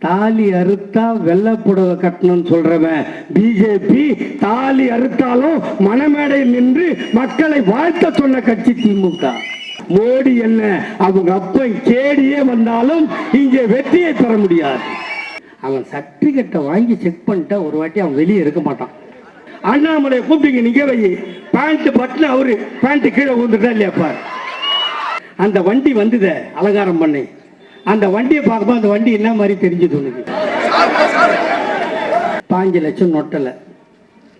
தாலி அறுத்தா வெள்ளப்புடவை கட்டணும்னு சொல்றவன் பிஜேபி, தாலி அறுத்தாலும் மணமேடையில் நின்று மக்களை வாழ்த்த சொன்ன கட்சி திமுக. மோடி என்ன அவங்க அப்பன் கேடியே வந்தாலும் இங்கே வெற்றியை பெற முடியாது. அவன் சர்டிபிகேட்டை வாங்கி செக் பண்ணிட்டா ஒரு வாட்டி அவன் வெளியே இருக்க மாட்டான். அண்ணாமலை கூப்பிட்டீங்க நிக்க வை, பேண்ட் பட்டின அவரு பேண்ட் கீழே ஊந்துட்டா இல்லையாப்பா. அந்த வண்டி வந்தத அலங்காரம் பண்ணி அந்த வண்டியை பார்க்கும்போது அந்த வண்டி என்ன மாதிரி தெரிஞ்சுது உனக்கு? 5 லட்சம் நொட்டலை,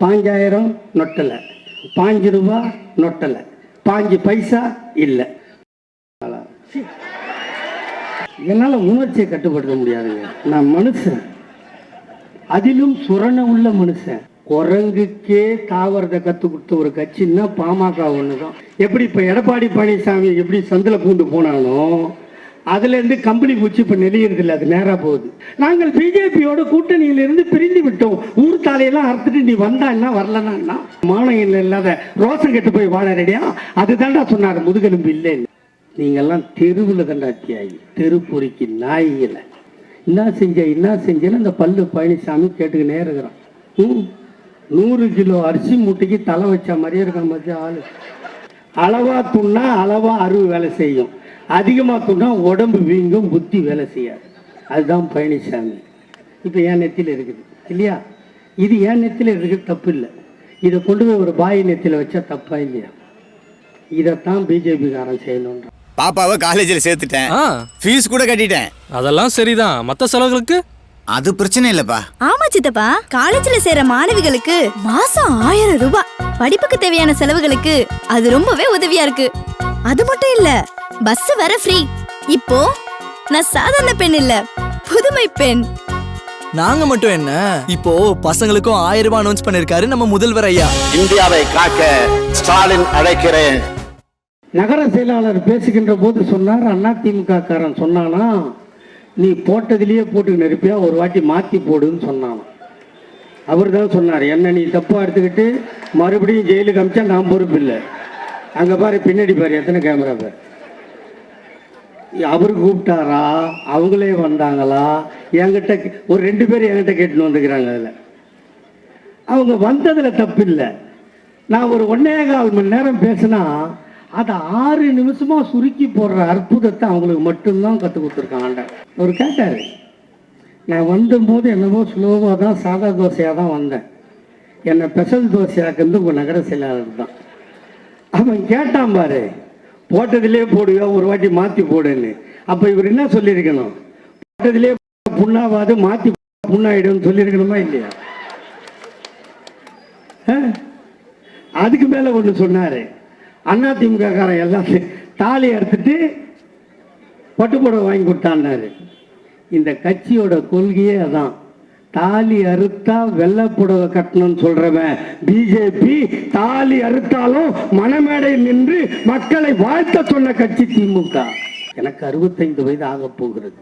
5000 நொட்டலை, 5 ரூபா நொட்டலை, 5 பைசா இல்லை. என்னால உணர்ச்சியை கட்டுப்படுத்த முடியாதுங்க. நான் மனுஷன், அதிலும் சுரண உள்ள மனுஷன். குரங்குக்கே தாவரத்தை கத்து கொடுத்த ஒரு கட்சின்னா பாமக ஒண்ணுதான். எப்படி இப்ப எடப்பாடி பழனிசாமி எப்படி சந்தில பூந்து போனானோ அதுல இருந்து கம்பெனி பூச்சி இப்ப நெளியறது இல்லை, அது நேரா போகுது. நாங்கள் பிஜேபியோட கூட்டணியிலிருந்து பிரிந்து விட்டோம். ஊர் தாலையெல்லாம் அறுத்துட்டு நீ வந்தா என்ன வரலன்னா மாநில இல்லாத ரோசம் கெட்டு போய் வாழ ரெடியா? அதுதான்டா சொன்னார் முதுகெலும்பு இல்லைன்னு. நீங்கெல்லாம் தெருவில் தாண்டா தியாகி, தெருப்பொறிக்கு நாய்களை என்ன செஞ்சேன்னு அந்த பல்லு பழனிசாமி கேட்டுக்கினே இருக்கிறான். 100 கிலோ அரிசி மூட்டைக்கு தலை வச்ச மாதிரியே இருக்கிற மாதிரி ஆளு. அளவா துண்ணா அளவா அருவு வேலை செய்யும், அதிகமாக துண்ணா உடம்பு வீங்கும், புத்தி வேலை செய்யாது. அதுதான் பழனிசாமி. இப்போ என் நெத்தியில் இருக்குது இல்லையா? இது என் நெத்தியில் இருக்குது, தப்பு இல்லை. இதை கொண்டு போய் ஒரு பாய் நெத்தியில் வச்சா தப்பா இல்லையா? இதைத்தான் பிஜேபி காரன் செய்யணுன்ற. பாப்பாவை காலேஜில் சேர்த்துட்டேன், ஃபீஸ் கூட கட்டிட்டேன். அதெல்லாம் சரிதான். மற்ற செலவுகளுக்கு அது பிரச்சனை இல்லப்பா. ஆமா சித்தப்பா, காலேஜ்ல சேர மாணவிகளுக்கு மாசம் 1000 ரூபாய், படிப்புக்கு தேவையான செலவுகளுக்கு அது ரொம்பவே உதவியா இருக்கு. அது மட்டும் இல்ல, பஸ் வர ஃப்ரீ. இப்போ நான் சாதாரண பெண் இல்ல, புதுமை பெண். நாங்க மட்டும் என்ன, இப்போ பசங்களுக்கும் 1000 ரூபாய் அனௌன்ஸ் பண்ணிருக்காரு நம்ம முதல்வர் ஐயா. இந்தியாவை காக்க ஸ்டாலின் அழைக்கிறேன். நகர செயலாளர் பேசுகின்ற போது சொன்னார், அதிமுக காரன் சொன்னானா நீ போட்டதிலேயே போட்டுக்கின்னு இருப்பியா, ஒரு வாட்டி மாற்றி போடுன்னு சொன்னான். அவர் தான் சொன்னார், என்ன நீ தப்பாக எடுத்துக்கிட்டு மறுபடியும் ஜெயிலுக்கு அமிச்சா நான் பொறுப்பு இல்லை. அங்கே பாரு பின்னாடி பாரு எத்தனை கேமரா பாரு. அவரு கூப்பிட்டாரா, அவங்களே வந்தாங்களா? என்கிட்ட ஒரு 2 பேர் என்கிட்ட கேட்டுன்னு வந்துக்கிறாங்க. அதில் அவங்க வந்ததில் தப்பு இல்லை. நான் ஒரு 1.25 மணி நேரம் பேசினா அதை 6 நிமிஷமா சுருக்கி போடுற அற்புதத்தை அவங்களுக்கு மட்டும்தான் கற்றுக் கொடுத்துருக்காங்க. அவர் கேட்டார், நான் வந்தபோது என்னமோ ஸ்லோவாக தான் சாதா தோசையாக தான் வந்தேன், என்னை ஸ்பெஷல் தோசையாக்குறது உங்கள் நகர செயலாளர் தான். அவன் கேட்டான் பாரு, போட்டதிலே போடுவியா, ஒரு வாட்டி மாற்றி போடுன்னு. அப்போ இவர் என்ன சொல்லியிருக்கணும்? போட்டதிலே புண்ணாவாது மாற்றி புண்ணாயிடும்னு சொல்லியிருக்கணுமா இல்லையா? அதுக்கு மேலே ஒன்று சொன்னார், அதிமுக காரன் எல்லாத்தையும் தாலி அறுத்துட்டு பட்டுப்புடவை வாங்கி கொடுத்தான்னாரு. இந்த கட்சியோட கொள்கையே அதான். தாலி அறுத்தா வெள்ளப்புடவை கட்டணும்னு சொல்றவன் பிஜேபி, தாலி அறுத்தாலும் மணமேடையில் நின்று மக்களை வாழ்த்த சொன்ன கட்சி திமுக. எனக்கு 65 வயது ஆக போகிறது.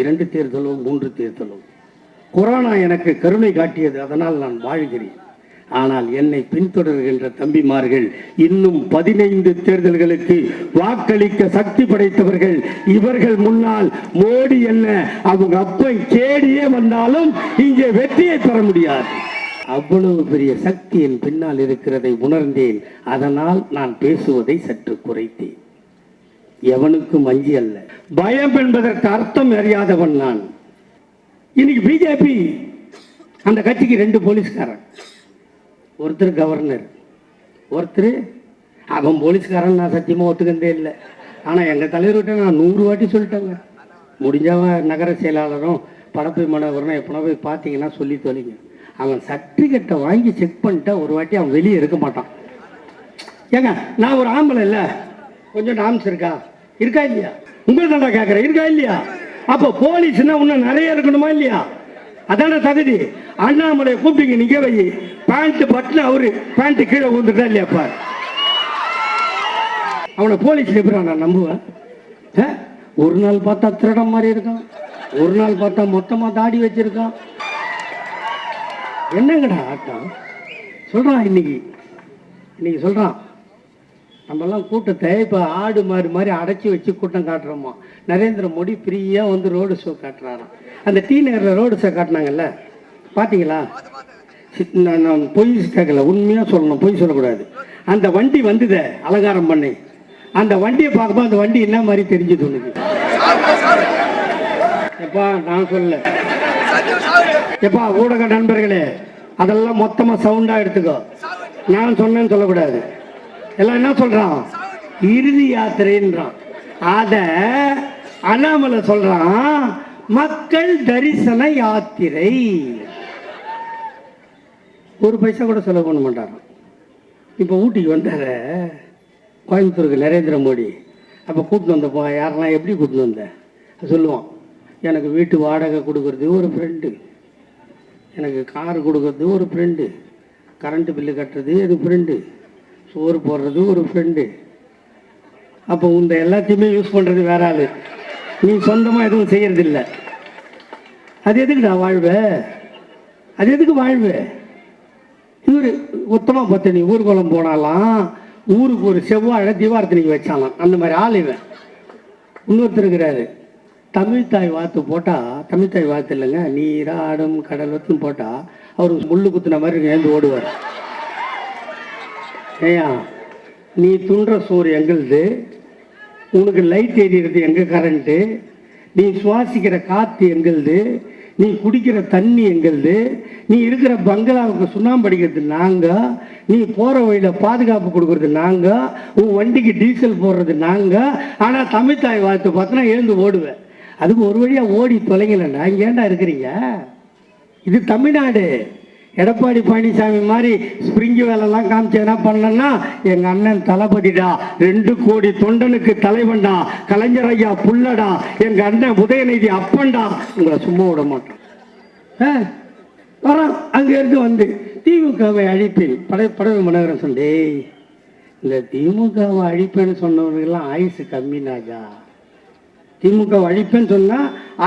2 தேர்தலோ 3 தேர்தலோ கொரோனா எனக்கு கருணை காட்டியது, அதனால் நான் வாழ்கிறேன். ஆனால் என்னை பின்தொடர்கின்ற தம்பிமார்கள் இன்னும் 15 தேர்தல்களுக்கு வாக்களிக்க சக்தி படைத்தவர்கள். இவர்கள் முன்னால் மோடி என்ன அவங்க அப்பன் கேடியே வந்தாலும் இங்கே வெற்றியை பெற முடியாது. அவ்வளவு பெரிய சக்தி என் பின்னால் இருக்கிறதை உணர்ந்தேன். அதனால் நான் பேசுவதை சற்று குறைத்தேன். எவனுக்கும் அஞ்சி அல்ல. பயம் என்பதற்கு அர்த்தம் அறியாதவன் நான். இன்னைக்கு பிஜேபி அந்த கட்சிக்கு 2 போலீஸ்காரன், ஒருத்தர் கவர்னர், ஒருத்தர் அவன் போலீஸ்காரன். நான் சத்தியமாக ஒத்துக்கந்தே இல்லை. ஆனால் எங்கள் தலைவர்கிட்ட நான் 100 வாட்டி சொல்லிட்டேங்க, முடிஞ்சவன் நகர செயலாளரும் படப்பை மனோகரனும் எப்போனா போய் பார்த்தீங்கன்னா சொல்லி தொலைங்க. அவன் சர்டிஃபிகேட்டை வாங்கி செக் பண்ணிட்டா ஒரு வாட்டி அவன் வெளியே இருக்க மாட்டான். ஏங்க நான் ஒரு ஆம்பளை இல்லை, கொஞ்சம் டாம்ஸ் இருக்கா இல்லையா? உங்களை தாண்டா கேட்குறேன், இருக்கா இல்லையா? அப்போ போலீஸ்னா இன்னும் நிறைய இருக்கணுமா இல்லையா? அதான தகுதி. அண்ணாமலையை கூப்பிட்டீங்க நிக்க வை, பேண்ட் பட்டின அவரு பேண்ட் கீழே ஊந்துட்டா இல்லையாப்பா. அவனை போலீஸ் எப்படி நான் நம்புவேன்? ஒரு நாள் பார்த்தா திருடம் மாதிரி இருக்கான், ஒரு நாள் பார்த்தா மொத்தமா தாடி வச்சிருக்கான். என்னங்கடா ஆட்டம் சொல்றான். இன்னைக்கு சொல்றான் நம்மலாம் கூட்டத்தை இப்போ ஆடு மாடு மாதிரி அடைச்சி வச்சு கூட்டம் காட்டுறோமா. நரேந்திர மோடி ஃப்ரீயாக வந்து ரோடு ஷோ காட்டுறாராம். அந்த டி நகரில் ரோடு ஷோ காட்டினாங்கல்ல, பார்த்தீங்களா? நான் பொய் கேட்கல, உண்மையாக சொல்லணும், பொய் சொல்லக்கூடாது. அந்த வண்டி வந்ததே அலங்காரம் பண்ணி, அந்த வண்டியை பார்க்கும்போது அந்த வண்டி என்ன மாதிரி தெரிஞ்சுது உனக்கு? எப்பா நான் சொல்ல, எப்பா ஊடக நண்பர்களே, அதெல்லாம் மொத்தமாக சவுண்டாக எடுத்துக்கோ. நான் சொன்னேன்னு சொல்லக்கூடாது. எல்லாம் என்ன சொல்றான்? இறுதி யாத்திரைன்றான். அத அண்ணாமலை சொல்றான் மக்கள் தரிசன யாத்திரை. ஒரு பைசா கூட செலவு பண்ண மாட்டாராம். இப்போ ஊட்டிக்கு வந்தார கோயம்புத்தூருக்கு நரேந்திர மோடி. அப்போ கூட்டின்னு வந்தப்போ யாரெல்லாம் எப்படி கூட்டின்னு வந்த சொல்லுவான். எனக்கு வீட்டு வாடகை கொடுக்கறது ஒரு ஃப்ரெண்டு, எனக்கு கார் கொடுக்கறது ஒரு ஃப்ரெண்டு, கரண்ட்டு பில்லு கட்டுறது அது ஃப்ரெண்டு, சோறு போடுறது ஒரு ஃப்ரெண்டு. அப்போ இந்த எல்லாத்தையுமே யூஸ் பண்ணுறது வேற ஆள். நீ சொந்தமாக எதுவும் செய்யறதில்லை. அது எதுக்குடா வாழ்வு? அது எதுக்கு வாழ்வு? இவர் உத்தமாக பார்த்து நீ ஊர்வலம் போனாலாம், ஊருக்கு ஒரு செவ்வாழை தீபாரத்தனைக்கு வச்சாலாம். அந்த மாதிரி ஆள் இவன். இன்னொருத்தர் இருக்கிறாரு, தமிழ்தாய் வாழ்த்து போட்டால், தமிழ்தாய் வாழ்த்து இல்லைங்க, நீராடும் கடல் வத்துன்னு போட்டால் அவருக்கு முள்ளு குத்துன மாதிரி எழுந்து ஓடுவார். ஏயா நீ துன்ற சோறு எங்களுது, உனக்கு லைட் எரியிறது எங்கள் கரண்ட்டு, நீ சுவாசிக்கிற காற்று எங்களுது, நீ குடிக்கிற தண்ணி எங்களுது, நீ இருக்கிற பங்களாவுக்கு சுண்ணாம்பு அடிக்கிறது நாங்கள், நீ போகிற வழியில் பாதுகாப்பு கொடுக்கறது நாங்கள், உன் வண்டிக்கு டீசல் போடுறது நாங்கள். ஆனால் தமிழ்தாய் வாழ்த்து பார்த்தோன்னா எழுந்து ஓடுவேன். அதுக்கு ஒரு வழியாக ஓடி தொலைங்கலண்ணா, இங்கே ஏண்டா இருக்கிறீங்க? இது தமிழ்நாடு. எடப்பாடி பழனிசாமி மாதிரி ஸ்பிரிங்கு வேலைலாம் காமிச்சு என்ன பண்ணலன்னா, எங்கள் அண்ணன் தளபதிடா, 2 கோடி தொண்டனுக்கு தலைவன்டா, கலைஞர் ஐயா புள்ளடா, எங்கள் அண்ணன் உதயநிதி அப்பன்டா, உங்களை சும்மா விட மாட்டோம். வரோம் அங்கேருந்து வந்து திமுகவை அழிப்பேன் படகு மனோகரன் சொல்லி, இந்த திமுகவை அழிப்பேன்னு சொன்னவர்கள்லாம் ஆயுசு கம்மினாஜா. திமுக அழிப்பேன்னு சொன்னா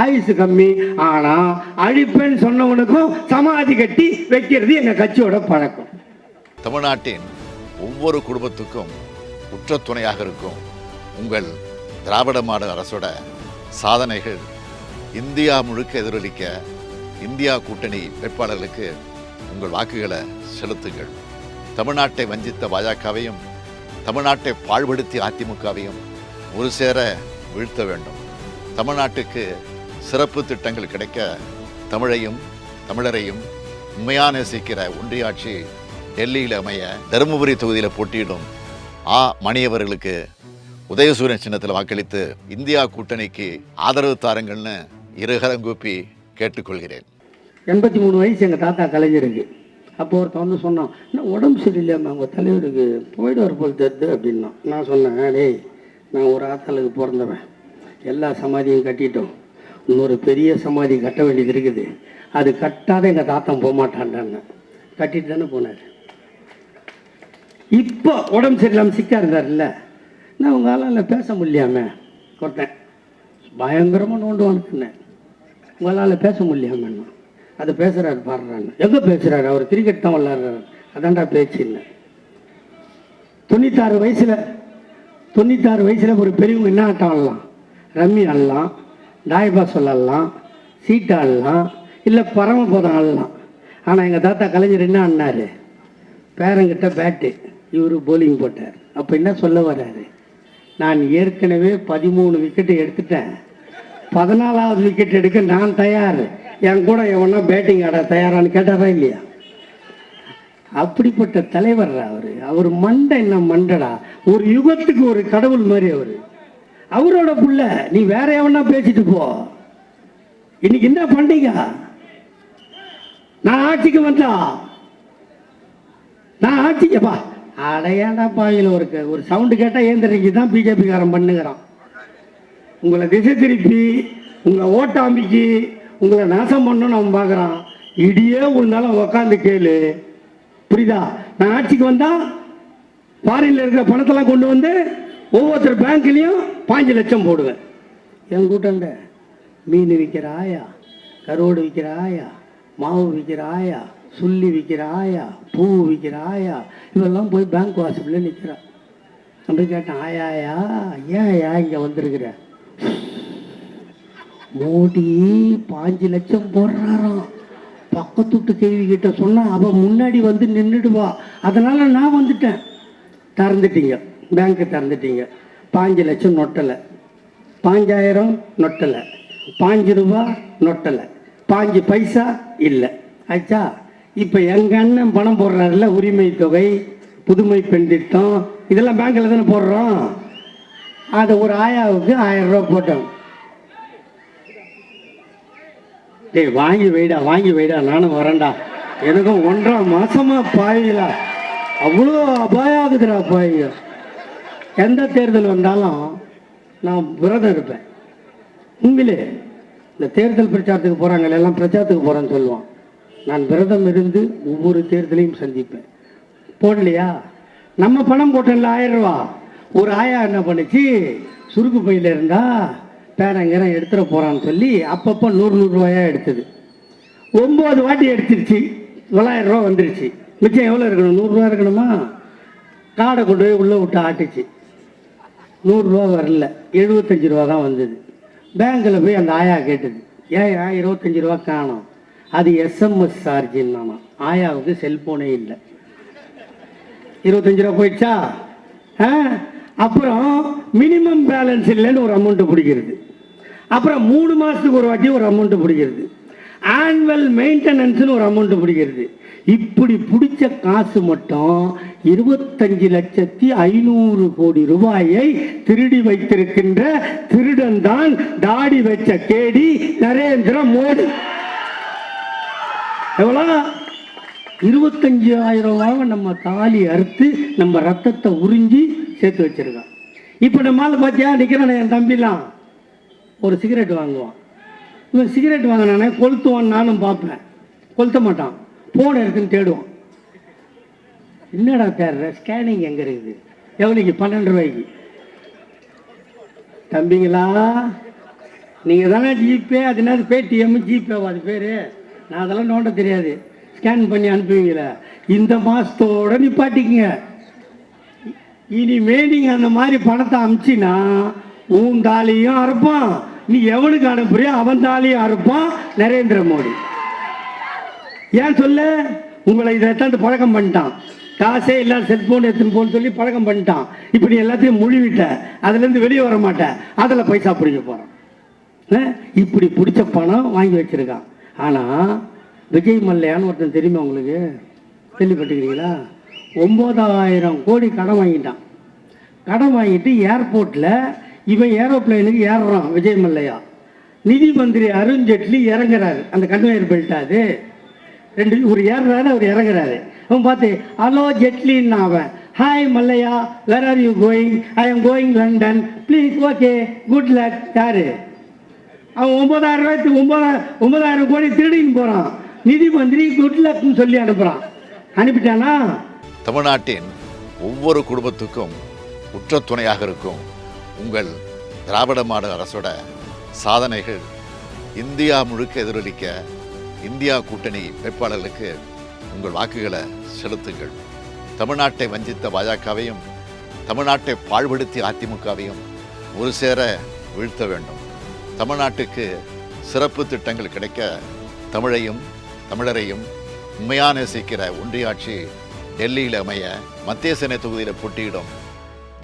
ஆயுசு கம்மி. ஆனா அழிப்பேன்னு சொன்னவனுக்கும் சமாதி கட்டி வைக்கிறது எங்க கட்சியோட பழக்கம். தமிழ்நாட்டின் ஒவ்வொரு குடும்பத்துக்கும் உற்ற துணையாக இருக்கும் உங்கள் திராவிட மாடல் அரசோட சாதனைகள் இந்தியா முழுக்க எதிரொலிக்க இந்தியா கூட்டணி வேட்பாளர்களுக்கு உங்கள் வாக்குகளை செலுத்துங்கள். தமிழ்நாட்டை வஞ்சித்த பாஜகவையும் தமிழ்நாட்டை பாழ்படுத்திய அதிமுகவையும் ஒரு சேர வீழ்த்த வேண்டும். தமிழ்நாட்டுக்கு சிறப்பு திட்டங்கள் கிடைக்க தமிழையும் தமிழரையும் உண்மையாக நேசிக்கிற ஒன்றிய ஆட்சி டெல்லியில் அமைய தருமபுரி தொகுதியில் போட்டியிடும் மணியவர்களுக்கு உதயசூரியன் சின்னத்தில் வாக்களித்து இந்தியா கூட்டணிக்கு ஆதரவு தாருங்கள்னு இருகரங்கூப்பி கேட்டுக்கொள்கிறேன். 83 வயசு எங்கள் தாத்தா கலைஞருக்கு. அப்போ ஒருத்தன் வந்து சொன்னான், இன்னும் உடம்பு சரியில்லையாம்மா உங்கள் தலைவருக்கு போயிடுவார் போல் தெரியுது அப்படின்னா. நான் சொன்னேன், டேய் நான் ஒரு ஆத்தாளுக்கு பிறந்தவன், எல்லா சமாதியும் கட்டிட்டோம், இன்னொரு பெரிய சமாதி கட்ட வேண்டியது இருக்குது, அது கட்டாத எங்கள் தாத்தன் போகமாட்டான்டான்னு. கட்டிட்டு தானே போனார். இப்போ உடம்பு சரியில்லாமல் சிக்கா இருந்தார்ல, நான் உங்களால் பேச முடியாம கொட்டேன், பயங்கரமாக நோண்டுவானுக்குன்னேன். உங்களால் பேச முடியாமண்ணா, அதை பேசுகிறாரு பாடுறான்னு. எங்கே பேசுகிறாரு? அவர் கிரிக்கெட் தான் விளாட்றாரு, அதான்டா பேச்சுன்னு. 96 வயசில் ஒரு பெரியவங்க என்ன ஆட்டம் ஆடலாம்? ரம்மி ஆடலாம், தாய்பாஸ் ஆடலாம், சீட்டு ஆடலாம், இல்லை பரமபதம் ஆடலாம். ஆனால் எங்கள் தாத்தா கலைஞர் என்ன ஆடினார்? பேரங்கிட்ட பேட்டு, இவர் போலிங் போட்டார். அப்போ என்ன சொல்ல வர்றாரு? நான் ஏற்கனவே 13 விக்கெட்டு எடுத்துட்டேன், 14வது விக்கெட் எடுக்க நான் தயார், என் கூட எவனா பேட்டிங் ஆட தயாரான்னு கேட்டாரா இல்லையா? அப்படிப்பட்ட தலைவர் அவர் மண்டை என்ன மண்டடா, ஒரு யுகத்துக்கு ஒரு கடவுள் மாதிரி அவரோட புள்ள. நீ வேற எவனா பேசிட்டு போ. இன்னைக்கு என்ன பண்டிகை? நான் ஆட்சிக்கு வந்தா, நான் ஆட்சிக்குப்பா அடையாடா பாயில் ஒரு சவுண்டு கேட்டால் ஏந்திரிக்கு தான் பிஜேபி காரன் பண்ணுகிறான். உங்களை திசை திருப்பி உங்களை ஓட்டாம்பிக்கு உங்களை நாசம் பண்ணணும்னு அவன் பார்க்குறான். இடியே உன்னாலும் உக்காந்து கேளு, புரியுதா? நான் ஆட்சிக்கு வந்தா ஃபாரின்ல இருக்கிற பணத்தெல்லாம் கொண்டு வந்து ஒவ்வொருத்தர் பேங்க்லேயும் 5 லட்சம் போடுவேன். என் கூட்டாண்ட மீன் விற்கிற ஆயா, கருவாடு விற்கிற ஆயா, மாவு விற்கிற ஆயா, சுள்ளி விற்கிற ஆயா, பூ விற்கிற ஆயா, இவெல்லாம் போய் பேங்க் வாசலில் நிற்கிறா. அப்படி கேட்டேன், ஆயாயா ஏன் இங்கே வந்திருக்கிற? மோடி 5 லட்சம் போடுறாராம். பக்கத்து வீட்டு கேள்வி கிட்ட சொன்னால் அவன் முன்னாடி வந்து நின்றுடுவா, அதனால் நான் வந்துட்டேன். திறந்துட்டீங்க, பேங்க்கு திறந்துட்டீங்க. 5 லட்சம் நொட்டலை, 5000 நொட்டலை, 5 ரூபா நொட்டலை, 5 பைசா இல்லை. ஆச்சா? இப்போ எங்கள் அண்ணன் பணம் போடுறாருல, உரிமை தொகை, புதுமை பெண் திட்டம், இதெல்லாம் பேங்க்கில் தானே போடுறோம். அதை ஒரு ஆயாவுக்கு 1000 ரூபா போட்டோம். டேய் வாங்கி வைடா, நானும் வரேன்டா. எனக்கும் 1.5 மாசமா பாயிலா அவ்வளோ அபாயாகுதுடா பாய்ங்க. எந்த தேர்தல் வந்தாலும் நான் விரதம் இருப்பேன். உண்மையிலே இந்த தேர்தல் பிரச்சாரத்துக்கு போகிறாங்க, எல்லாம் பிரச்சாரத்துக்கு போகிறேன்னு சொல்லுவான். நான் விரதம் இருந்து ஒவ்வொரு தேர்தலையும் சந்திப்பேன். போடலையா? நம்ம பணம் போட்டோம்ல 1000 ரூபா. ஒரு ஆயா என்ன பண்ணுச்சு, சுருக்கு பையில் இருந்தா பேரங்கிறம் எடுத்துட போகிறான்னு சொல்லி அப்பப்போ 100 ரூபாயா எடுத்தது. 9 வாட்டி எடுத்துருச்சு, 900 ரூபா வந்துருச்சு. மிச்சம் எவ்வளோ இருக்கணும்? 100 ரூபா இருக்கணுமா? காடை கொண்டு போய் உள்ளே விட்டு ஆட்டுச்சு. 100 ரூபா வரல, 75 ரூபா தான் வந்தது. பேங்க்கில் போய் அந்த ஆயா கேட்டது, ஏன் 25 ரூபா காணோம்? அது எஸ்எம்எஸ் சார்ஜின்னு. ஆயாவுக்கு செல்ஃபோனே இல்லை. 25 ரூபா போயிடுச்சா? அப்புறம் மினிமம் பேலன்ஸ் இல்லைன்னு ஒரு அமௌண்ட்டு பிடிக்கிறது. அப்புறம் 3 மாதத்துக்கு ஒரு வாட்டி ஒரு அமௌண்ட்டு பிடிக்கிறது. ஆனுவல் மெயின்டெனன்ஸ்னு ஒரு அமௌண்ட்டு பிடிக்கிறது. இப்படி பிடிச்ச காசு மட்டும் 25,500 கோடி ரூபாயை திருடி வைத்திருக்கின்ற திருடன் தான் தாடி வச்ச கேடி நரேந்திர மோடி. எவ்வளோ? 25,000 ரூபாவை நம்ம தாலி அறுத்து நம்ம ரத்தத்தை உறிஞ்சி சேர்த்து வச்சிருக்கான். இப்போ நம்மளால பார்த்தியா நிற்கிறானே என் தம்பிலாம், ஒரு சிகரெட் வாங்குவான். இவன் சிகரெட் வாங்கினானே கொளுத்துவான். நானும் பார்ப்பேன், கொளுத்த மாட்டான். ஃபோன் இருக்குன்னு தேடுவான். என்னடா தேடுற? ஸ்கேனிங் எங்கே இருக்குது? எவ்வளோக்கு? 12 ரூபாய்க்கு. தம்பிங்களா, நீங்கள் தானே ஜிபே, அது என்ன பேடிஎம் ஜிபேவா அது பேர்? நான் அதெல்லாம் நோண்ட தெரியாது. ஸ்கேன் பண்ணி அனுப்புவீங்களே, இந்த மாதத்தோடு நிப்பாட்டிக்குங்க. இனிமே நீங்கள் அந்த மாதிரி பணத்தை அனுப்பிச்சின்னா உன் தாலியும் அறுப்பான், நீ எவனுக்கு அனுப்புறியோ அவன் தாலியும் அறுப்பான் நரேந்திர மோடி. ஏன் சொல்ல? உங்களை இதை எடுத்தாந்து பழக்கம் பண்ணிட்டான். காசே இல்லை, செல்ஃபோன் எடுத்துன்னு போன்னு சொல்லி பழக்கம் பண்ணிட்டான். இப்போ நீ எல்லாத்தையும் மொழிவிட்ட, அதுலேருந்து வெளியே வர மாட்டேன், அதில் பைசா பிடிக்க போகிறான். இப்படி பிடிச்ச பணம் வாங்கி வச்சிருக்கான். ஆனால் விஜய் மல்லையான்னு ஒருத்தன் தெரியுமா உங்களுக்கு? கேள்விப்பட்டுக்கிறீங்களா? 9,000 கோடி கடன் வாங்கிட்டான். கடன் வாங்கிட்டு ஏர்போர்ட்டில் இவன் ஏரோப்ளைனுக்கு ஏறுறான் விஜய் மல்லையா. நிதி மந்திரி அருண்ஜேட்லி இறங்குறாரு, அந்த கன்வேயர் பெல்ட் அது 2 ஒரு ஏறுறாரு, அவர் இறங்குறாரு. அவன் பார்த்து ஹலோ ஜெட்லின்னு அவன், hi Mallya, where are you going? I am going London, please okay good luck. யாரு அவன்? 9,000 கோடி திருடின்னு போகிறான். நிதி மந்திரி குட் லக்னு சொல்லி அனுப்புகிறான். அனுப்பிட்டானா? தமிழ்நாட்டின் ஒவ்வொரு குடும்பத்துக்கும் உற்ற துணையாக இருக்கும் உங்கள் திராவிட மாடல் அரசோட சாதனைகள் இந்தியா முழுக்க எதிரொலிக்க இந்தியா கூட்டணி வேட்பாளர்களுக்கு உங்கள் வாக்குகளை செலுத்துங்கள். தமிழ்நாட்டை வஞ்சித்த பாஜகவையும் தமிழ்நாட்டை பாழ்படுத்திய அதிமுகவையும் ஒரு சேர வீழ்த்த வேண்டும். தமிழ்நாட்டுக்கு சிறப்பு திட்டங்கள் கிடைக்க தமிழையும் தமிழரையும் உண்மையாக நேசிக்கிற ஒன்றியாட்சி டெல்லியில் அமைய மத்திய சென்னை தொகுதியில் போட்டியிடும்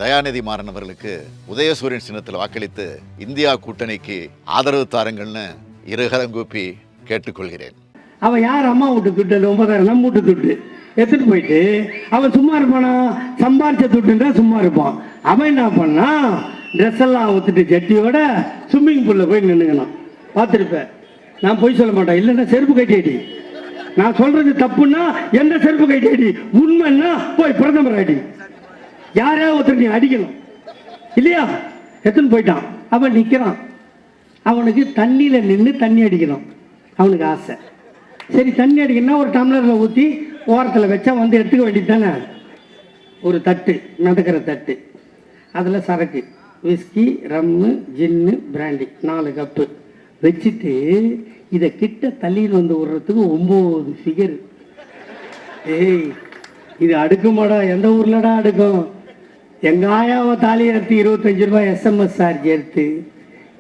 தயாநிதி மாறன் அவர்களுக்கு உதயசூரியன் சின்னத்தில் வாக்களித்து இந்தியா கூட்டணிக்கு ஆதரவு தாருங்கள்னு இருகரம் கூப்பி கேட்டுக்கொள்கிறேன். அவன் யார்? அம்மா வீட்டு துட்டு, 9,000 நம்ம வீட்டு துட்டு எடுத்துட்டு போயிட்டு அவன் சும்மா இருப்பானா? சம்பாரிச்ச துட்டுன்றா சும்மா இருப்பான். அவன் என்ன பண்ணா, ட்ரெஸ் எல்லாம் ஊத்துட்டு ஜட்டியோட ஸ்விம்மிங் பூலில் போய் நின்றுங்கண்ணான். பார்த்துருப்பேன். நான் போய் சொல்ல மாட்டேன், இல்லைன்னா செருப்பு கட்டியடி. நான் சொல்றது தப்புன்னா எந்த செருப்பு கட்டியடி, உண்மைன்னா போய் பிரதமர் அடி. யாரையாவது ஒருத்தர் நீ அடிக்கணும் இல்லையா? எடுத்துன்னு போயிட்டான். அவன் நிற்கிறான். அவனுக்கு தண்ணியில் நின்று தண்ணி அடிக்கணும் அவனுக்கு ஆசை. சரி, தண்ணி அடிக்கணும்னா ஒரு டம்ளரில் ஊற்றி ஓரத்தில் வச்சா வந்து எடுத்துக்க வேண்டியது தானே. ஒரு தட்டு, மிதக்கிற தட்டு, அதில் சரக்கு, விஸ்கி, ரம்மு, ஜின்னு, பிராண்டி 4 கப்பு வச்சுட்டு இதை கிட்ட தள்ளின்னு வந்து விடுறதுக்கு 9 ஃபிகர். ஏய், இது அடுக்குமாடா? எந்த ஊர்லடா அடுக்கும்? எங்கள் ஆயாவை தாலி எடுத்து 25 ரூபாய் எஸ்எம்எஸ் சார்ஜ் எடுத்து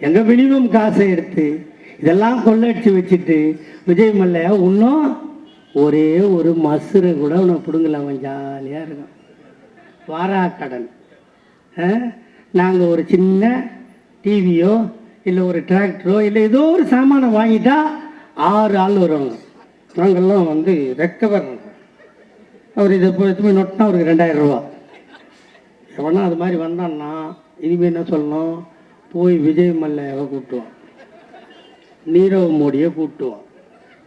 எங்கள் மினிமம் காசை எடுத்து இதெல்லாம் கொள்ளடிச்சு வச்சுட்டு விஜய் மல்லையா இன்னும் ஒரே ஒரு மசுரை கூட உனக்கு பிடுங்கல. அவன் ஜாலியாக இருக்கும். வாராக்கடன். நாங்கள் ஒரு சின்ன டிவியோ இல்லை ஒரு டிராக்டரோ இல்லை ஏதோ ஒரு சாமானை வாங்கிட்டா 6 ஆள் வருவாங்க. நாங்கள்லாம் வந்து ரெக்கவர். அவர் இதை போய் நொட்டினா அவருக்கு 2000 ரூபா. எவனா அது மாதிரி வந்தான்னா இனிமேல் என்ன சொல்லணும், போய் விஜய் மல்லையாவை கூப்பிட்டுவான், நீரவ் மோடியை கூப்பிட்டுவான்.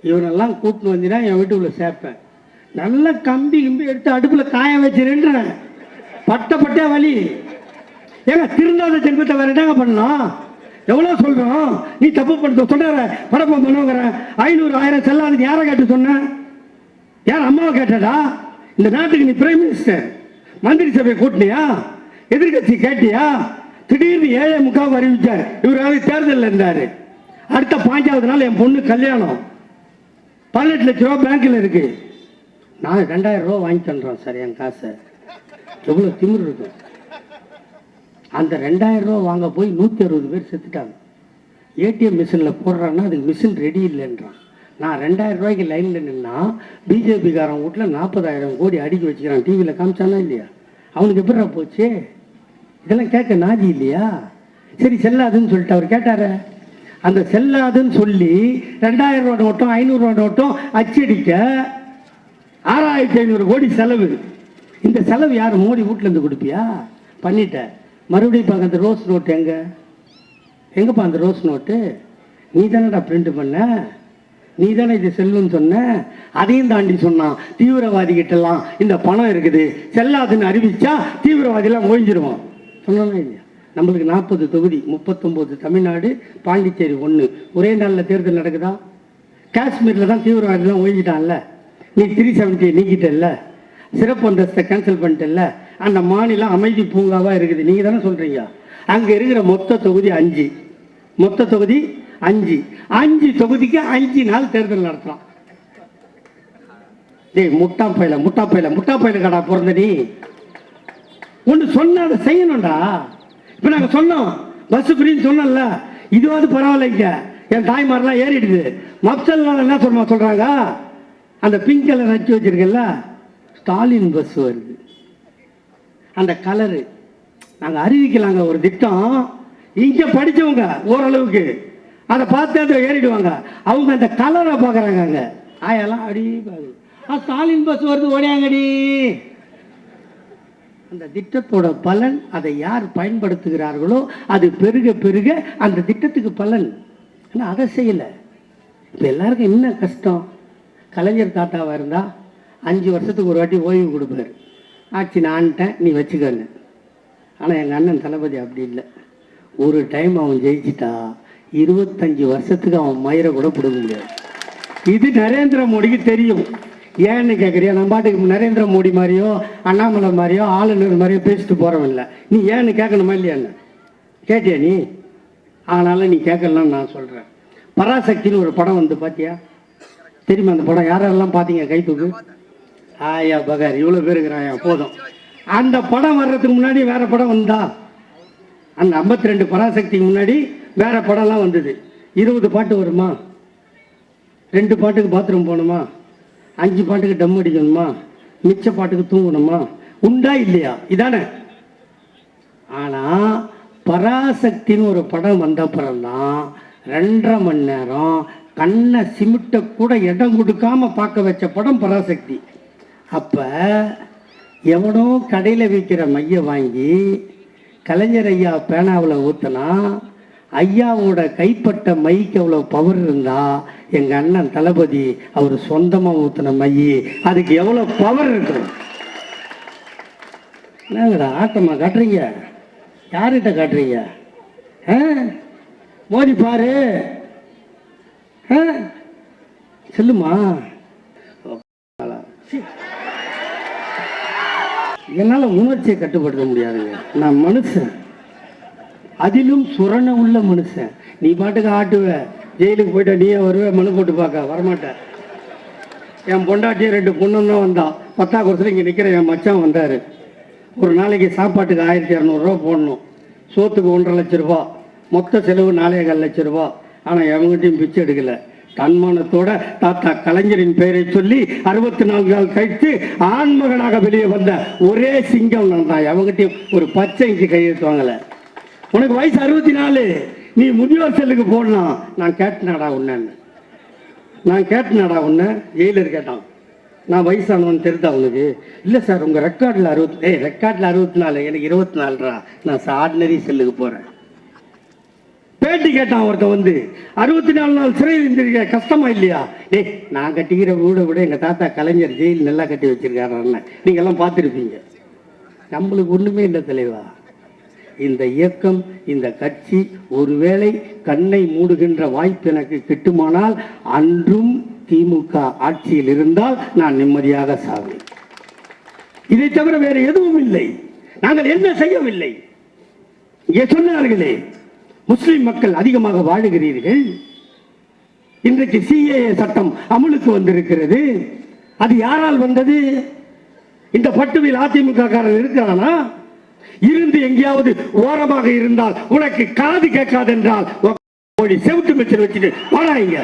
இவனெல்லாம் கூப்பிட்டு வந்தீங்கன்னா என் வீட்டுக்குள்ளே சேர்ப்பேன். நல்லா கம்பி எடுத்து அடுப்பில் காய வச்சிருன்றேன். பட்ட வலி. ஏங்க திருந்தாத ஜென்மத்தை வேற என்னங்க பண்ணலாம்? எவ்வளோ சொல்கிறோம், நீ தப்பு பண்ண சொல்கிற படப்பம் பண்ணுங்கிற 500 1000 செல்லாதுன்னு யாரை கேட்டு சொன்ன? யார் அம்மாவை கேட்டடா? இந்த நாட்டுக்கு நீ பிரைம் மினிஸ்டர், மந்திரி சபையை கூட்டினியா? எதிர்கட்சி கேட்டியா? திடீர்னு 7:45 அறிவிச்சார். இவராக தேர்தலில் இருந்தார். அடுத்த 5வது நாள் என் பொண்ணு கல்யாணம். 18 லட்ச ரூபா பேங்க்கில் இருக்கு. நான் 2000 ரூபா வாங்கி தந்துறோம் சார் என் காசை. எவ்வளோ திமிர் இருக்கும். அந்த 2000 ரூபா வாங்க போய் 160 பேர் செத்துட்டாங்க. ஏடிஎம் மிஷினில் போடுறான்னா அதுக்கு மிஷின் ரெடி இல்லைன்றான். நான் 2000 ரூபாய்க்கு லைனில் நின்னா பிஜேபிக்காரன் வீட்டில் 40,000 கோடி அடிக்க வச்சுக்கிறான். டிவியில் காமிச்சானா இல்லையா? அவனுக்கு எப்படா போச்சு? இதெல்லாம் கேட்க நாதி இல்லையா? சரி செல்லாதுன்னு சொல்லிட்டு அவர் கேட்டார. அந்த செல்லாதுன்னு சொல்லி 2000 ரூபா நோட்டம் 500 ரூபா நோட்டம் அச்சடிக்க 6500 கோடி செலவு. இந்த செலவு யார்? மோடி வீட்டிலேருந்து கொடுப்பியா? பண்ணிட்ட. மறுபடியும் பார்க்க அந்த ரோஸ் நோட்டு எங்கப்பா அந்த ரோஸ் நோட்டு? நீ தானடா பிரிண்ட் பண்ண, நீ தானே இது செல்லுன்னு சொன்ன. அதையும் தாண்டி சொன்னான் தீவிரவாதிகிட்டலாம் இந்த பணம் இருக்குது, செல்லாதுன்னு அறிவிச்சா தீவிரவாதிலாம் ஓய்ஞ்சிருவான். சொன்னாலும் இல்லையா? நம்மளுக்கு 40 தொகுதி, 39 தமிழ்நாடு, பாண்டிச்சேரி 1. ஒரே நாளில் தேர்தல் நடக்குதா? காஷ்மீரில் தான் தீவிரவாதிலாம் ஓய்ஞ்சிட்டான்ல. நீ 370 நீக்கிட்டல்ல, சிறப்பு அந்தஸ்தை கேன்சல் பண்ணிட்டல்ல. அந்த மாநிலம் அமைதி பூங்காவாக இருக்குது. நீங்கள் தானே சொல்கிறீங்க. அங்கே இருக்கிற மொத்த தொகுதி 5. மொத்த தொகுதி 5 தொகுதிக்கு 5 நாள் தேர்தல் நடத்தலாம். டேய் முட்டாப்பையில கடா பிறந்த நீ ஒன்று சொன்ன அதை செய்யணும்டா. இப்போ நாங்கள் சொன்னோம் பஸ் ஃப்ரீன்னு சொன்னோம்ல, இதுவாது பரவாயில்லைங்க. என் தாய்மாரெலாம் ஏறிடுது. மப்சல்லாம் என்ன சொல்கிறாங்க, அந்த பிங்க் கலர் நச்சு வச்சிருக்கல ஸ்டாலின் பஸ் வருது. அந்த கலரு நாங்கள் அறிவிக்கலாங்க ஒரு திட்டம். இங்கே படித்தவங்க ஓரளவுக்கு அதை பார்த்து அதை ஏறிடுவாங்க. அவங்க அந்த கலரை பார்க்குறாங்க. அங்கே ஆயெல்லாம் அடி ஸ்டாலின் பஸ் வருது ஓடியாங்கடி. அந்த திட்டத்தோட பலன் அதை யார் பயன்படுத்துகிறார்களோ அது பெருக பெருக அந்த திட்டத்துக்கு பலன். ஆனால் அதை செய்யலை. இப்போ எல்லாருக்கும் என்ன கஷ்டம்? கலைஞர் தாத்தாவாக இருந்தால் 5 வருஷத்துக்கு ஒரு வாட்டி ஓய்வு கொடுப்பார். ஆட்சி நான்ட்டேன் நீ வச்சுக்கன்னு. ஆனால் எங்கள் அண்ணன் தளபதி அப்படி இல்லை. ஒரு டைம் அவன் ஜெயிச்சிட்டா 25 வருஷத்துக்கு அவன் மயிரை கூட பிடுங்க முடியாது. இது நரேந்திர மோடிக்கு தெரியும். ஏன்னு கேட்குறியா? நம்ம பாட்டுக்கு நரேந்திர மோடி மாதிரியோ அண்ணாமலை மாதிரியோ ஆளுநர் மாதிரியோ பேசிட்டு போகிறவன் நீ ஏன்னு கேட்கணுமா இல்லையான்னு கேட்டியா நீ? அதனால் நீ கேட்கலன்னு நான் சொல்கிறேன். பராசக்தின்னு ஒரு படம் வந்து பார்த்தியா? தெரியுமா அந்த படம்? யாரெல்லாம் பார்த்தீங்க கை தூக்கு. ஆயா பகார் இவ்வளோ பேர் இருக்கிறாயா போதும். அந்த படம் வர்றதுக்கு முன்னாடி வேற படம் வந்தா? அந்த 52 பராசக்திக்கு முன்னாடி வேற படம்லாம் வந்தது. 20 பாட்டு வருமா? 2 பாட்டுக்கு பாத்ரூம் போகணுமா? 5 பாட்டுக்கு டம் அடிக்கணுமா? மிச்ச பாட்டுக்கு தூங்கணுமா? உண்டா இல்லையா? இதானே. ஆனால் பராசக்தின்னு ஒரு படம் வந்த அப்புறம்தான் 2.5 மணி நேரம் கண்ணை சிமிட்ட கூட இடம் கொடுக்காம பார்க்க வச்ச படம் பராசக்தி. அப்போ எவனோ கடையில் விற்கிற மையை வாங்கி கலைஞர் ஐயா பேனாவில் ஊற்றினா ஐயாவோட கைப்பட்ட மைக்கு அவ்வளோ பவர் இருந்தா எங்கள் அண்ணன் தளபதி அவர் சொந்தமாக ஊற்றின மை அதுக்கு எவ்வளோ பவர் இருக்கும்? என்னங்கடா ஆட்டமாக காட்டுறீங்க? யார்கிட்ட காட்டுறீங்க? மோதி பாரு சொல்லுமா. என்னால் உணர்ச்சியை கட்டுப்படுத்த முடியாதுங்க. நான் மனுஷன், அதிலும் சுரண உள்ள மனுஷன். நீ பாட்டுக்கு ஆட்டுவ, ஜெயிலுக்கு போயிட்ட நீயே வருவ, மனு போட்டு பார்க்க வரமாட்டேன். என் பொண்டாட்டியும் 2 பொண்ணும் தான் வந்தான். 10ஆம் வருஷத்துல இங்கே நிற்கிற என் மச்சான் வந்தார். ஒரு நாளைக்கு சாப்பாட்டுக்கு 1200 போடணும், சோத்துக்கு 1.5 லட்ச ரூபா, மொத்த செலவு 4,4 லட்ச ரூபா. ஆனால் எவங்கிட்டையும் பிச்சை எடுக்கலை. தன்மானத்தோட தாத்தா கலைஞரின் பெயரை சொல்லி 64 நாள் கழித்து ஆண்மகனாக வெளியே வந்த ஒரே சிங்கம் நான் தான். எவங்கிட்டையும் ஒரு பச்சை இஞ்சி கையெழுத்து வாங்கலை. உனக்கு வயசு 64, நீ முதியோர் செல்லுக்கு போடலாம். நான் கேட்டனாடா உன்ன ஜெயிலர் கேட்டான். நான் வயசானவன் தெரிந்தா உனக்கு? இல்லை சார், உங்கள் ரெக்கார்டில் 64, எனக்கு 24. நான் ஆர்டினரி செல்லுக்கு போகிறேன். பேட்டி கேட்டான் ஒருத்தன் வந்து, 64 நாள் சிறையில் இருந்திருக்க கஷ்டமா இல்லையா? நான் கட்டிக்கிற வீடை விட எங்கள் தாத்தா கலைஞர் ஜெயில் நல்லா கட்டி வச்சிருக்காரு. நீங்கள் எல்லாம் பார்த்துருப்பீங்க. நம்மளுக்கு ஒன்றுமே இல்லை தலைவா. இந்த இயக்கம், இந்த கட்சி ஒருவேளை கண்ணை மூடுகின்ற வாய்ப்பு எனக்கு கிட்டுமானால் அன்றும் திமுக ஆட்சியில் இருந்தால் நான் நிம்மதியாக சாவேன். இதை தவிர வேறு எதுவும் இல்லை. நாங்கள் என்ன செய்யவில்லை. இங்கே சொன்னார்களே, முஸ்லிம் மக்கள் அதிகமாக வாழுகிறீர்கள். இன்றைக்கு CAA சட்டம் அமலுக்கு வந்திருக்கிறது. அது யாரால் வந்தது? இந்த பட்டுவில் அதிமுக காரன் இருக்கிறானா? இருந்து எங்கேயாவது ஓரமாக இருந்தால் உனக்கு காது கேட்காது என்றால் செவிட்டு மிச்சர் வச்சுட்டு போனாங்க.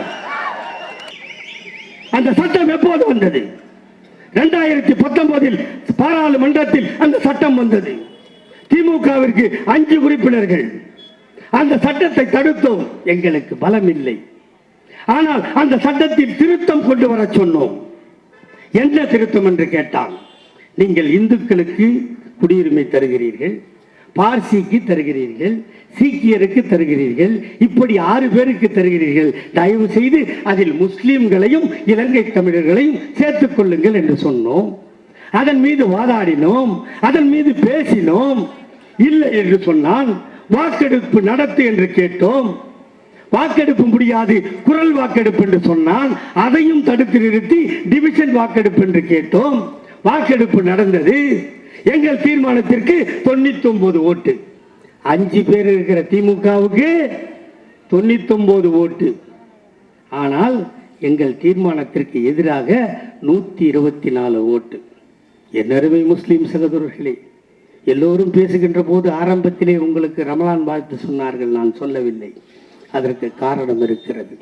அந்த சட்டம் எப்போது வந்தது? 2019 பாராளுமன்றத்தில் அந்த சட்டம் வந்தது. திமுகவிற்கு 5 உறுப்பினர்கள். அந்த சட்டத்தை தடுத்தோம். எங்களுக்கு பலம் இல்லை. ஆனால் அந்த சட்டத்தில் திருத்தம் கொண்டு வர சொன்னோம். என்ன திருத்தம் என்று கேட்டால், நீங்கள் இந்துக்களுக்கு குடியுரிமை தருகிறீர்கள், பார்சிக்கு தருகிறீர்கள், சீக்கியருக்கு தருகிறீர்கள், இப்படி 6 பேருக்கு தருகிறீர்கள். தயவு செய்து அதில் முஸ்லிம்களையும் இலங்கை தமிழர்களையும் சேர்த்துக் கொள்ளுங்கள் என்று சொன்னோம். அதன் மீது வாதாடினோம், அதன் மீது பேசினோம். இல்லை என்று சொன்னால் வாக்கெடுப்பு நடத்து என்று கேட்டோம். வாக்கெடுப்பு முடியாது, குரல் வாக்கெடுப்பு என்று சொன்னால் அதையும் தடுத்து நிறுத்தி டிவிஷன் வாக்கெடுப்பு என்று கேட்டோம். வாக்கெடுப்பு நடந்தது. எங்கள் தீர்மானத்திற்கு 99 ஓட்டு. 5 பேர் இருக்கிற திமுகவுக்கு 99 ஓட்டு. ஆனால் எங்கள் தீர்மானத்திற்கு எதிராக 124 ஓட்டு. என் அருமை முஸ்லிம் சகோதரர்களே, எல்லோரும் பேசுகின்ற போது ஆரம்பத்திலே உங்களுக்கு ரமலான் வாழ்த்து சொன்னார்கள். நான் சொல்லவில்லை. அதற்கு காரணம் இருக்கிறது.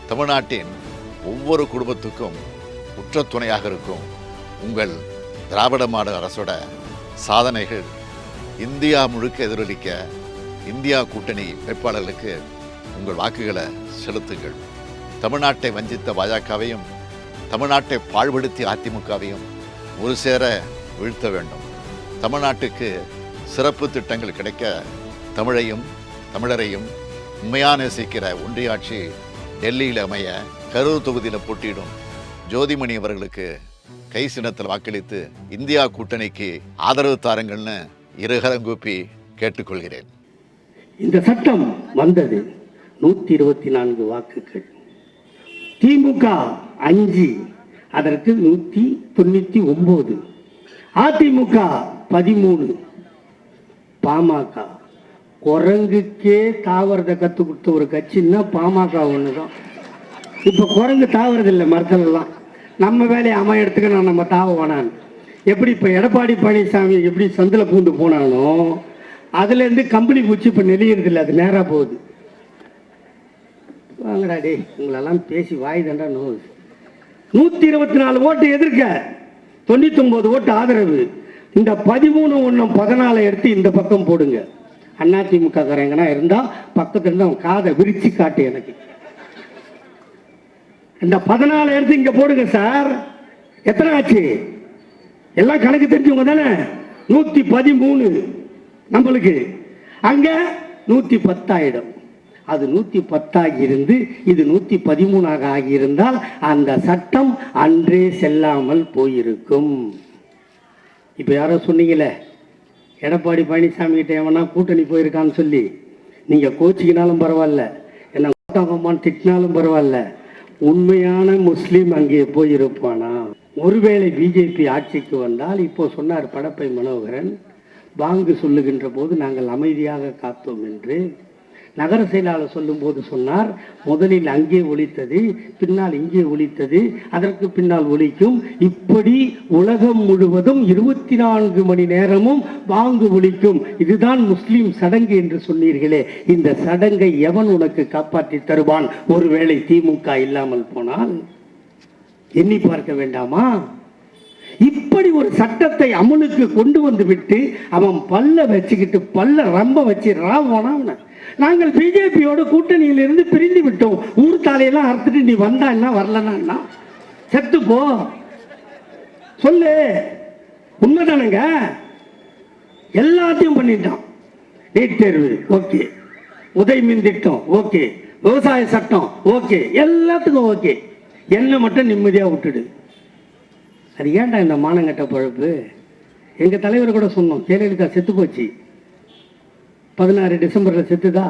தமிழ்நாட்டின் ஒவ்வொரு குடும்பத்துக்கும் உற்ற துணையாக இருக்கும் உங்கள் திராவிட மாடல் அரசோட சாதனைகள் இந்தியா முழுக்க எதிரொலிக்க இந்தியா கூட்டணி வேட்பாளர்களுக்கு உங்கள் வாக்குகளை செலுத்துங்கள். தமிழ்நாட்டை வஞ்சித்த பாஜகவையும் தமிழ்நாட்டை பாழ்படுத்திய அதிமுகவையும் ஒரு சேர வீழ்த்த வேண்டும். தமிழ்நாட்டுக்கு சிறப்பு திட்டங்கள் கிடைக்க தமிழையும் தமிழரையும் உண்மையாக நேசிக்கிற ஒன்றியாட்சி டெல்லியில் அமைய கரூர் தொகுதியில் போட்டியிடும் ஜோதிமணி அவர்களுக்கு கை சின்னத்தில் வாக்களித்து இந்தியா கூட்டணிக்கு ஆதரவு தாருங்கள்னு இருகரங்கூப்பி கேட்டுக்கொள்கிறேன். இந்த சட்டம் வந்தது 124 வாக்குகள். திமுக 5, அதற்கு 199. அதிமுக 13. பாமக குரங்குக்கே தாவரத்தை கற்றுக் கொடுத்த ஒரு கட்சின்னா பாமக ஒன்று தான். இப்போ குரங்கு தாவறதில்லை மரத்திலெல்லாம். நம்ம வேலையை அவன் எடுத்துக்கணும், நம்ம தாவ வேணான்னு. எப்படி இப்போ எடப்பாடி பழனிசாமி எப்படி சந்தில் பூண்டு போனானோ அதுலேருந்து கம்பெனி பூச்சி இப்போ நெளியறதில்லை, அது நேராக போகுது. வாங்கடா டே, உங்களெல்லாம் பேசி வாய் தண்டா நோவுது. 124 ஓட்டு எதிர்க்க, 99 ஓட்டு ஆதரவு. இந்த 13 ஒன்றும் 14 எடுத்து இந்த பக்கம் போடுங்க. அதிமுக காரங்கன்னா இருந்தால் பக்கத்துல இருந்து அவன் காதை விரிச்சு காட்டு. எனக்கு இந்த 14 எடுத்து இங்க போடுங்க சார். எத்தனை ஆச்சு? எல்லாம் கணக்கு தெரிஞ்சவங்க தானே. 113 நம்மளுக்கு, அங்க 110 ஆயிடும். அது 110 ஆகி இருந்து இது 113 ஆகியிருந்தால் அந்த சட்டம் அன்றே செல்லாமல் போயிருக்கும். இப்போ யாரோ சொன்னீங்களே எடப்பாடி பழனிசாமி கிட்ட எவனா கூட்டணி போயிருக்கான்னு சொல்லி, நீங்கள் கோச்சிக்கினாலும் பரவாயில்ல, என்ன கூட்டமான்னு திட்டினாலும் பரவாயில்ல, உண்மையான முஸ்லீம் அங்கே போயிருப்பானா? ஒருவேளை பிஜேபி ஆட்சிக்கு வந்தால், இப்போ சொன்னார் படப்பை மனோகரன், பாங்கு சொல்லுகின்ற போது நாங்கள் அமைதியாக காத்தோம் என்று. நகர செயலாளர் சொல்லும்போது சொன்னார், முதலில் அங்கே ஒலித்தது, பின்னால் இங்கே ஒலித்தது, அதற்கு பின்னால் ஒலிக்கும். இப்படி உலகம் முழுவதும் 24 மணி நேரமும் பாங்கு ஒலிக்கும். இதுதான் முஸ்லிம் சடங்கு என்று சொன்னீர்களே, இந்த சடங்கை எவன் உனக்கு காப்பாற்றி தருவான்? ஒருவேளை திமுக இல்லாமல் போனால் எண்ணி பார்க்க வேண்டாமா? இப்படி ஒரு சட்டத்தை அமலுக்கு கொண்டு வந்து விட்டு அவன் பல்ல வச்சுக்கிட்டு பல்ல ரொம்ப வச்சு ராவணா. நாங்கள் பிஜேபியோட கூட்டணியில் இருந்து பிரிந்து விட்டோம். ஊர் தாலையெல்லாம் அறுத்துட்டு நீ வந்தா என்ன, வரலன்னா செத்து போ. சொல்லு, உண்மைதானுங்க. எல்லாத்தையும் பண்ணிட்டான். நீட் தேர்வு ஓகே, உதயமின் திட்டம் ஓகே, விவசாய சட்டம் ஓகே, எல்லாத்துக்கும் ஓகே. என்ன மட்டும் நிம்மதியாக விட்டுடு. அது ஏன்டா இந்த மானங்கட்ட பழப்பு? எங்கள் தலைவர் கூட சொன்னோம், ஜெயலலிதா செத்து போச்சு, 16 டிசம்பரில் செத்துதா,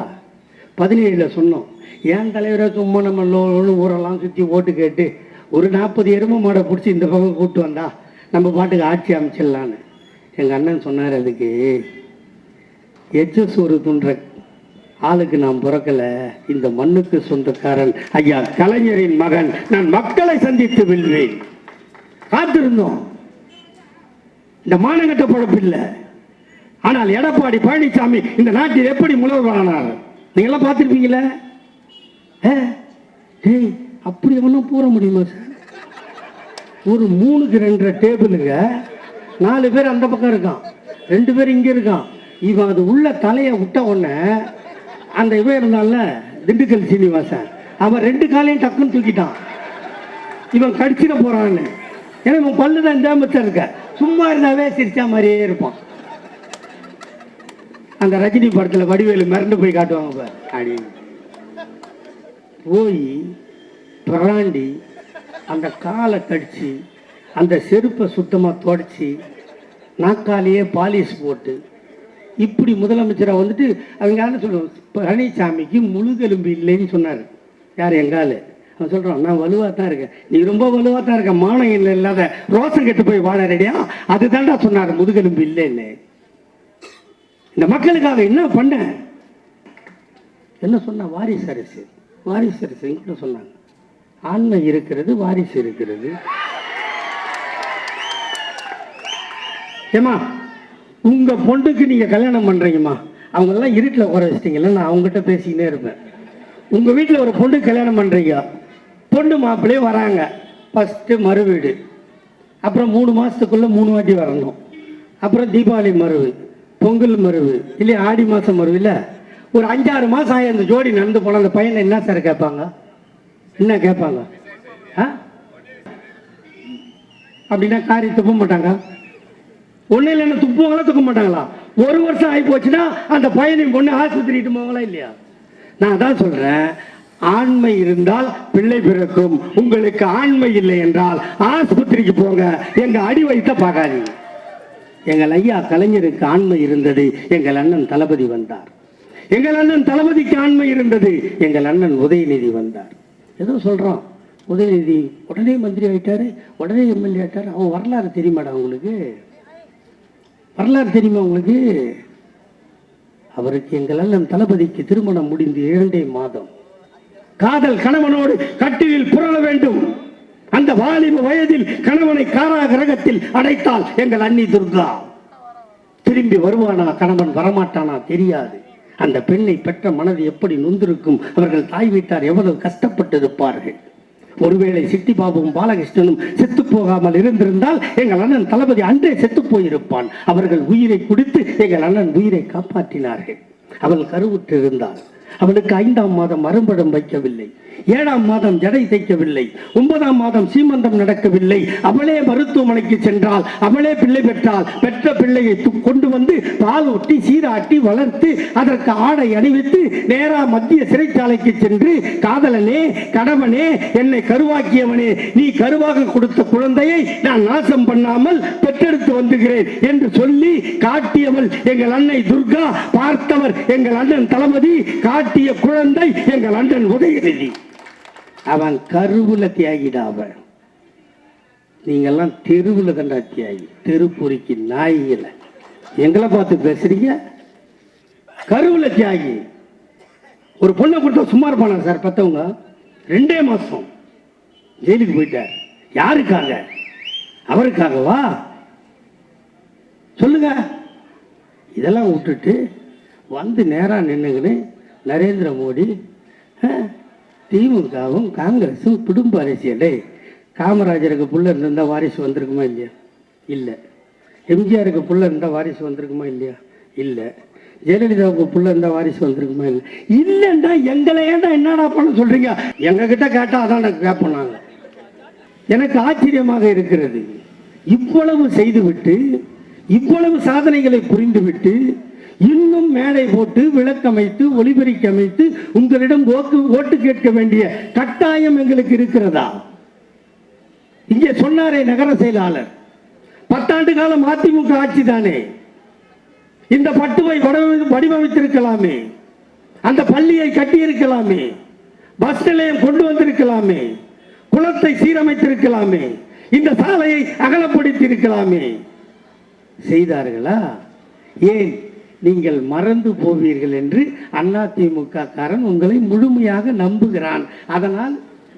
17 சொன்னோம். ஏன் தலைவரை சும்மா நம்ம ஊரெல்லாம் சுற்றி ஓட்டு கேட்டு ஒரு 40 எருமை மாடை பிடிச்சி இந்த பக்கம் கூப்பிட்டு வந்தா நம்ம பாட்டுக்கு ஆட்சி அமைச்சிடலான்னு. எங்கள் அண்ணன் சொன்னார், அதுக்கு எச்ச சோறு துன்ற ஆளுக்கு நான் பிறக்கலை, இந்த மண்ணுக்கு சொந்தக்காரன் ஐயா கலைஞரின் மகன், நான் மக்களை சந்தித்து வெல்வேன். காத்திருந்தோம். இந்த மானங்கட்ட பழப்பு இல்லை. ஆனால் எடப்பாடி பழனிசாமி இந்த நாட்டில் எப்படி முதல்வரானார் நீங்களாம் பார்த்துருப்பீங்களே. அப்படி ஒன்றும் கூற முடியுமா சார்? ஒரு 3க்கு 2 டேபிளுங்க, 4 பேர் அந்த பக்கம் இருக்கான், 2 பேர் இங்கே இருக்கான். இவன் அது உள்ள தலையை விட்ட உடனே அந்த இவன் இருந்தால திண்டுக்கல் சீனிவாசன், அவன் 2 காலையும் டக்குன்னு தூக்கிட்டான். இவன் கடிச்சிட போறான்னு. ஏன்னா இவன் பல்லு தான் டேமேஜா இருக்க, சும்மா இருந்தாவே சிரிச்சா மாதிரியே இருப்பான். அந்த ரஜினி படத்துல வடிவேலு மிரண்டு போய் காட்டுவாங்க அப்படி போய் பிராண்டி அந்த காலை கடிச்சு அந்த செருப்பை சுத்தமாக தொடச்சி நாக்காலேயே பாலிஷ் போட்டு இப்படி முதலமைச்சராக வந்துட்டு அவங்க யாரும் சொல்லுவோம், பழனிசாமிக்கு முழுகெலும்பு இல்லைன்னு சொன்னார். யார்? எங்காலு. அவன் சொல்கிறான், நான் வலுவாக தான் இருக்கேன், நீ ரொம்ப வலுவாக தான் இருக்க, மானம் இல்லை, இல்லாத ரோசம் கெட்டு போய் வாழ ரெடியா, அதுதான்டா சொன்னார் முதுகெலும்பு இல்லைன்னு. இந்த மக்களுக்காக என்ன பண்ண? என்ன சொன்ன? வாரிசு அரசு, வாரிசு அரசு கூட சொன்னாங்க. ஆண்மை இருக்கிறது, வாரிசு இருக்கிறது. ஏமா உங்க பொண்ணுக்கு நீங்க கல்யாணம் பண்றீங்கம்மா, அவங்க எல்லாம் இருட்டில் உட்கார வச்சிட்டீங்கல்ல, நான் அவங்ககிட்ட பேசிக்கினே இருப்பேன். உங்க வீட்டில் ஒரு பொண்ணு கல்யாணம் பண்றீங்க, பொண்ணு மாப்பிள்ளையே வராங்க, ஃபர்ஸ்ட் மறு வீடு, அப்புறம் 3 மாசத்துக்குள்ள 3 வாட்டி வரணும், அப்புறம் தீபாவளி மருவு, பொங்கல் மருவு, இல்லை ஆடி மாசம் மருவு, இல்லை ஒரு 5-6 மாசம் ஆகி அந்த ஜோடி நடந்து போன அந்த பையனை என்ன சார் கேட்பாங்க? என்ன கேட்பாங்க? அப்படின்னா காரி துப்ப மாட்டாங்க. ஒன்னும் இல்லைன்னா துப்புவாங்களா, துக்க மாட்டாங்களா? 1 வருஷம் ஆகி போச்சுன்னா அந்த பையனையும் பொண்ணு ஆஸ்பத்திரிட்டு போவாங்களா இல்லையா? நான் தான் சொல்றேன், ஆண்மை இருந்தால் பிள்ளை பிறக்கும். உங்களுக்கு ஆண்மை இல்லை என்றால் ஆஸ்பத்திரிக்கு போங்க, எங்க அடி வைத்த பார்க்காதீங்க. எங்கள் ஐயா கலைஞருக்கு ஆண்மை இருந்தது, எங்கள் அண்ணன் தளபதி வந்தார். எங்கள் அண்ணன் தளபதிக்கு ஆண்மை இருந்தது, எங்கள் அண்ணன் உதயநிதி வந்தார். ஏதோ சொல்றான், உதயநிதி உடனே மந்திரி ஆயிட்டாரு, உடனே எம்எல்ஏ ஆயிட்டாரு. அவன் வரலாறு தெரியுமாடா உங்களுக்கு? வரலாறு தெரியுமா உங்களுக்கு? அவருக்கு எங்கள் அண்ணன் தளபதிக்கு திருமணம் முடிந்து 2 மாதம். காதல் கணவனோடு கட்டிலில் புரள வேண்டும். அந்த வாலிப வயதில் கணவனை காராகிரகத்தில் அடைத்தால் எங்கள் அண்ணி துர்கா. திரும்பி வருவானா, கணவன் வரமாட்டானா தெரியாது. அந்த பெண்ணை பெற்ற மனது எப்படி நொந்திருக்கும், அவர்கள் தாய் வீட்டார் எவ்வளவு கஷ்டப்பட்டு இருப்பார்கள். ஒருவேளை சிட்டி பாபுவும் பாலகிருஷ்ணனும் செத்து போகாமல் இருந்திருந்தால் எங்கள் அண்ணன் தளபதி அன்றே செத்து போயிருப்பான். அவர்கள் உயிரை குடித்து எங்கள் அண்ணன் உயிரை காப்பாற்றினார்கள். அவள் கருவுற்று இருந்தாள். அவளுக்கு 5ஆம் மாதம் மறுபடம் வைக்கவில்லை, 7ஆம் மாதம் ஜடை தைக்கவில்லை, 9ஆம் மாதம் சீமந்தம் நடக்கவில்லை. அவளே மருத்துவமனைக்கு சென்றால், அவளே பிள்ளை பெற்றால். பெற்ற பிள்ளையை கொண்டு வந்து பால் ஊட்டி சீராட்டி வளர்த்து அதற்கு ஆடை அணிவித்து நேரா மத்திய சிறைச்சாலைக்கு சென்று, காதலனே, கணவனே, என்னை கருவாக்கியவனே, நீ கருவாக கொடுத்த குழந்தையை நான் நாசம் பண்ணாமல் பெற்றெடுத்து வந்துகிறேன் என்று சொல்லி காட்டியவள் எங்கள் அன்னை துர்கா. பார்த்தவர் எங்கள் அண்ணன் தளபதி, காட்டிய குழந்தை எங்கள் அண்ணன் உதயநிதி. அவன் கருவுல தியாகிடா. அவன் நீங்கெல்லாம் தெருவுல தண்டா தியாகி, தெருப்பொறிக்கு நாய்கள எங்களை பார்த்து பேசுறீங்க. கருவுல தியாகி ஒரு பொண்ணை கொடுத்தா சும்மா இருப்பானா சார் பெத்தவங்க? 2 மாசம் ஜெயிலுக்கு போயிட்டார். யாருக்காக? அவருக்காகவா? சொல்லுங்க. இதெல்லாம் விட்டுட்டு வந்து நேராக நின்றுங்கன்னு நரேந்திர மோடி திமுகவும் காங்கிரஸும் குடும்ப அரசியலை, காமராஜருக்கு புள்ள இருந்தால் வாரிசு வந்திருக்குமா இல்லையா? இல்லை. எம்ஜிஆருக்கு புள்ள இருந்தால் வாரிசு வந்திருக்குமா இல்லையா? இல்லை. ஜெயலலிதாவுக்கு புள்ள இருந்தால் வாரிசு வந்திருக்குமா இல்லை? இல்லைன்னா எங்களை ஏன்டா என்னடா பண்ண சொல்கிறீங்க? எங்ககிட்ட கேட்டால் அதான் எனக்கு கேட்போம் நாங்கள். எனக்கு ஆச்சரியமாக இருக்கிறது. இவ்வளவு செய்துவிட்டு, இவ்வளவு சாதனைகளை புரிந்துவிட்டு, இன்னும் மேடை போட்டு விளக்கமைத்து ஒளிபெருக்கி அமைத்து உங்களிடம் ஓட்டு கேட்க வேண்டிய கட்டாயம் எங்களுக்கு இருக்கிறதா? இங்கே சொன்னாரே நகர செயலாளர், 10 ஆண்டு காலம் அதிமுக ஆட்சி தானே, இந்த பட்டுவை வடிவமைத்திருக்கலாமே, அந்த பள்ளியை கட்டியிருக்கலாமே, பஸ் நிலையம் கொண்டு வந்திருக்கலாமே, குளத்தை சீரமைத்திருக்கலாமே, இந்த சாலையை அகலப்படுத்தி இருக்கலாமே. செய்தார்களா? ஏன் நீங்கள் மறந்து போவீர்கள் என்று அதிமுக காரன் உங்களை முழுமையாக நம்புகிறான். அதனால்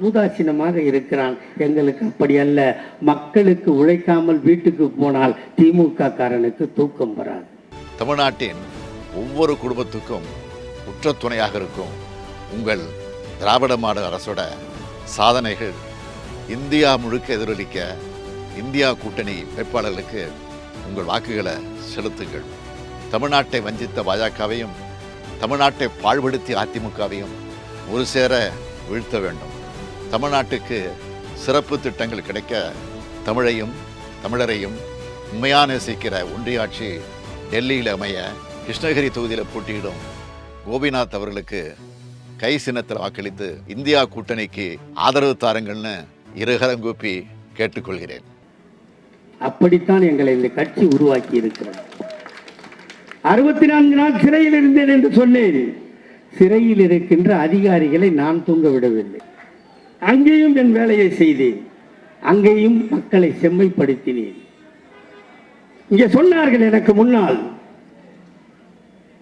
உதாசீனமாக இருக்கிறான். எங்களுக்கு அப்படி அல்ல. மக்களுக்கு உழைக்காமல் வீட்டுக்கு போனால் திமுக காரனுக்கு தூக்கம் வராது. தமிழ்நாட்டின் ஒவ்வொரு குடும்பத்துக்கும் உற்ற துணையாக இருக்கும் உங்கள் திராவிட மாடல் அரசோட சாதனைகள் இந்தியா முழுக்க எதிரொலிக்க இந்தியா கூட்டணி வேட்பாளர்களுக்கு உங்கள் வாக்குகளை செலுத்துங்கள். தமிழ்நாட்டை வஞ்சித்த பாஜகவையும் தமிழ்நாட்டை பாழ்படுத்திய அதிமுகவையும் ஒரு சேர வீழ்த்த வேண்டும். தமிழ்நாட்டுக்கு சிறப்பு திட்டங்கள் கிடைக்க தமிழையும் தமிழரையும் உண்மையாக நேசிக்கிற ஒன்றிய ஆட்சி டெல்லியில் அமைய கிருஷ்ணகிரி தொகுதியில் போட்டியிடும் கோபிநாத் அவர்களுக்கு கை சின்னத்தில் வாக்களித்து இந்தியா கூட்டணிக்கு ஆதரவு தாருங்கள்னு இருகரங்கூப்பி கேட்டுக்கொள்கிறேன். அப்படித்தான் எங்களை இந்த கட்சி உருவாக்கி இருக்கிறது. 64 நாள் சிறையில் இருந்தேன் என்று சொன்னேன். சிறையில் இருக்கின்ற அதிகாரிகளை நான் தூங்க விடவில்லை. அங்கேயும் என் வேலையை செய்தேன். அங்கேயும் மக்களை செம்மைப்படுத்தினேன். இங்கே சொன்னார்கள் எனக்கு முன்னால்,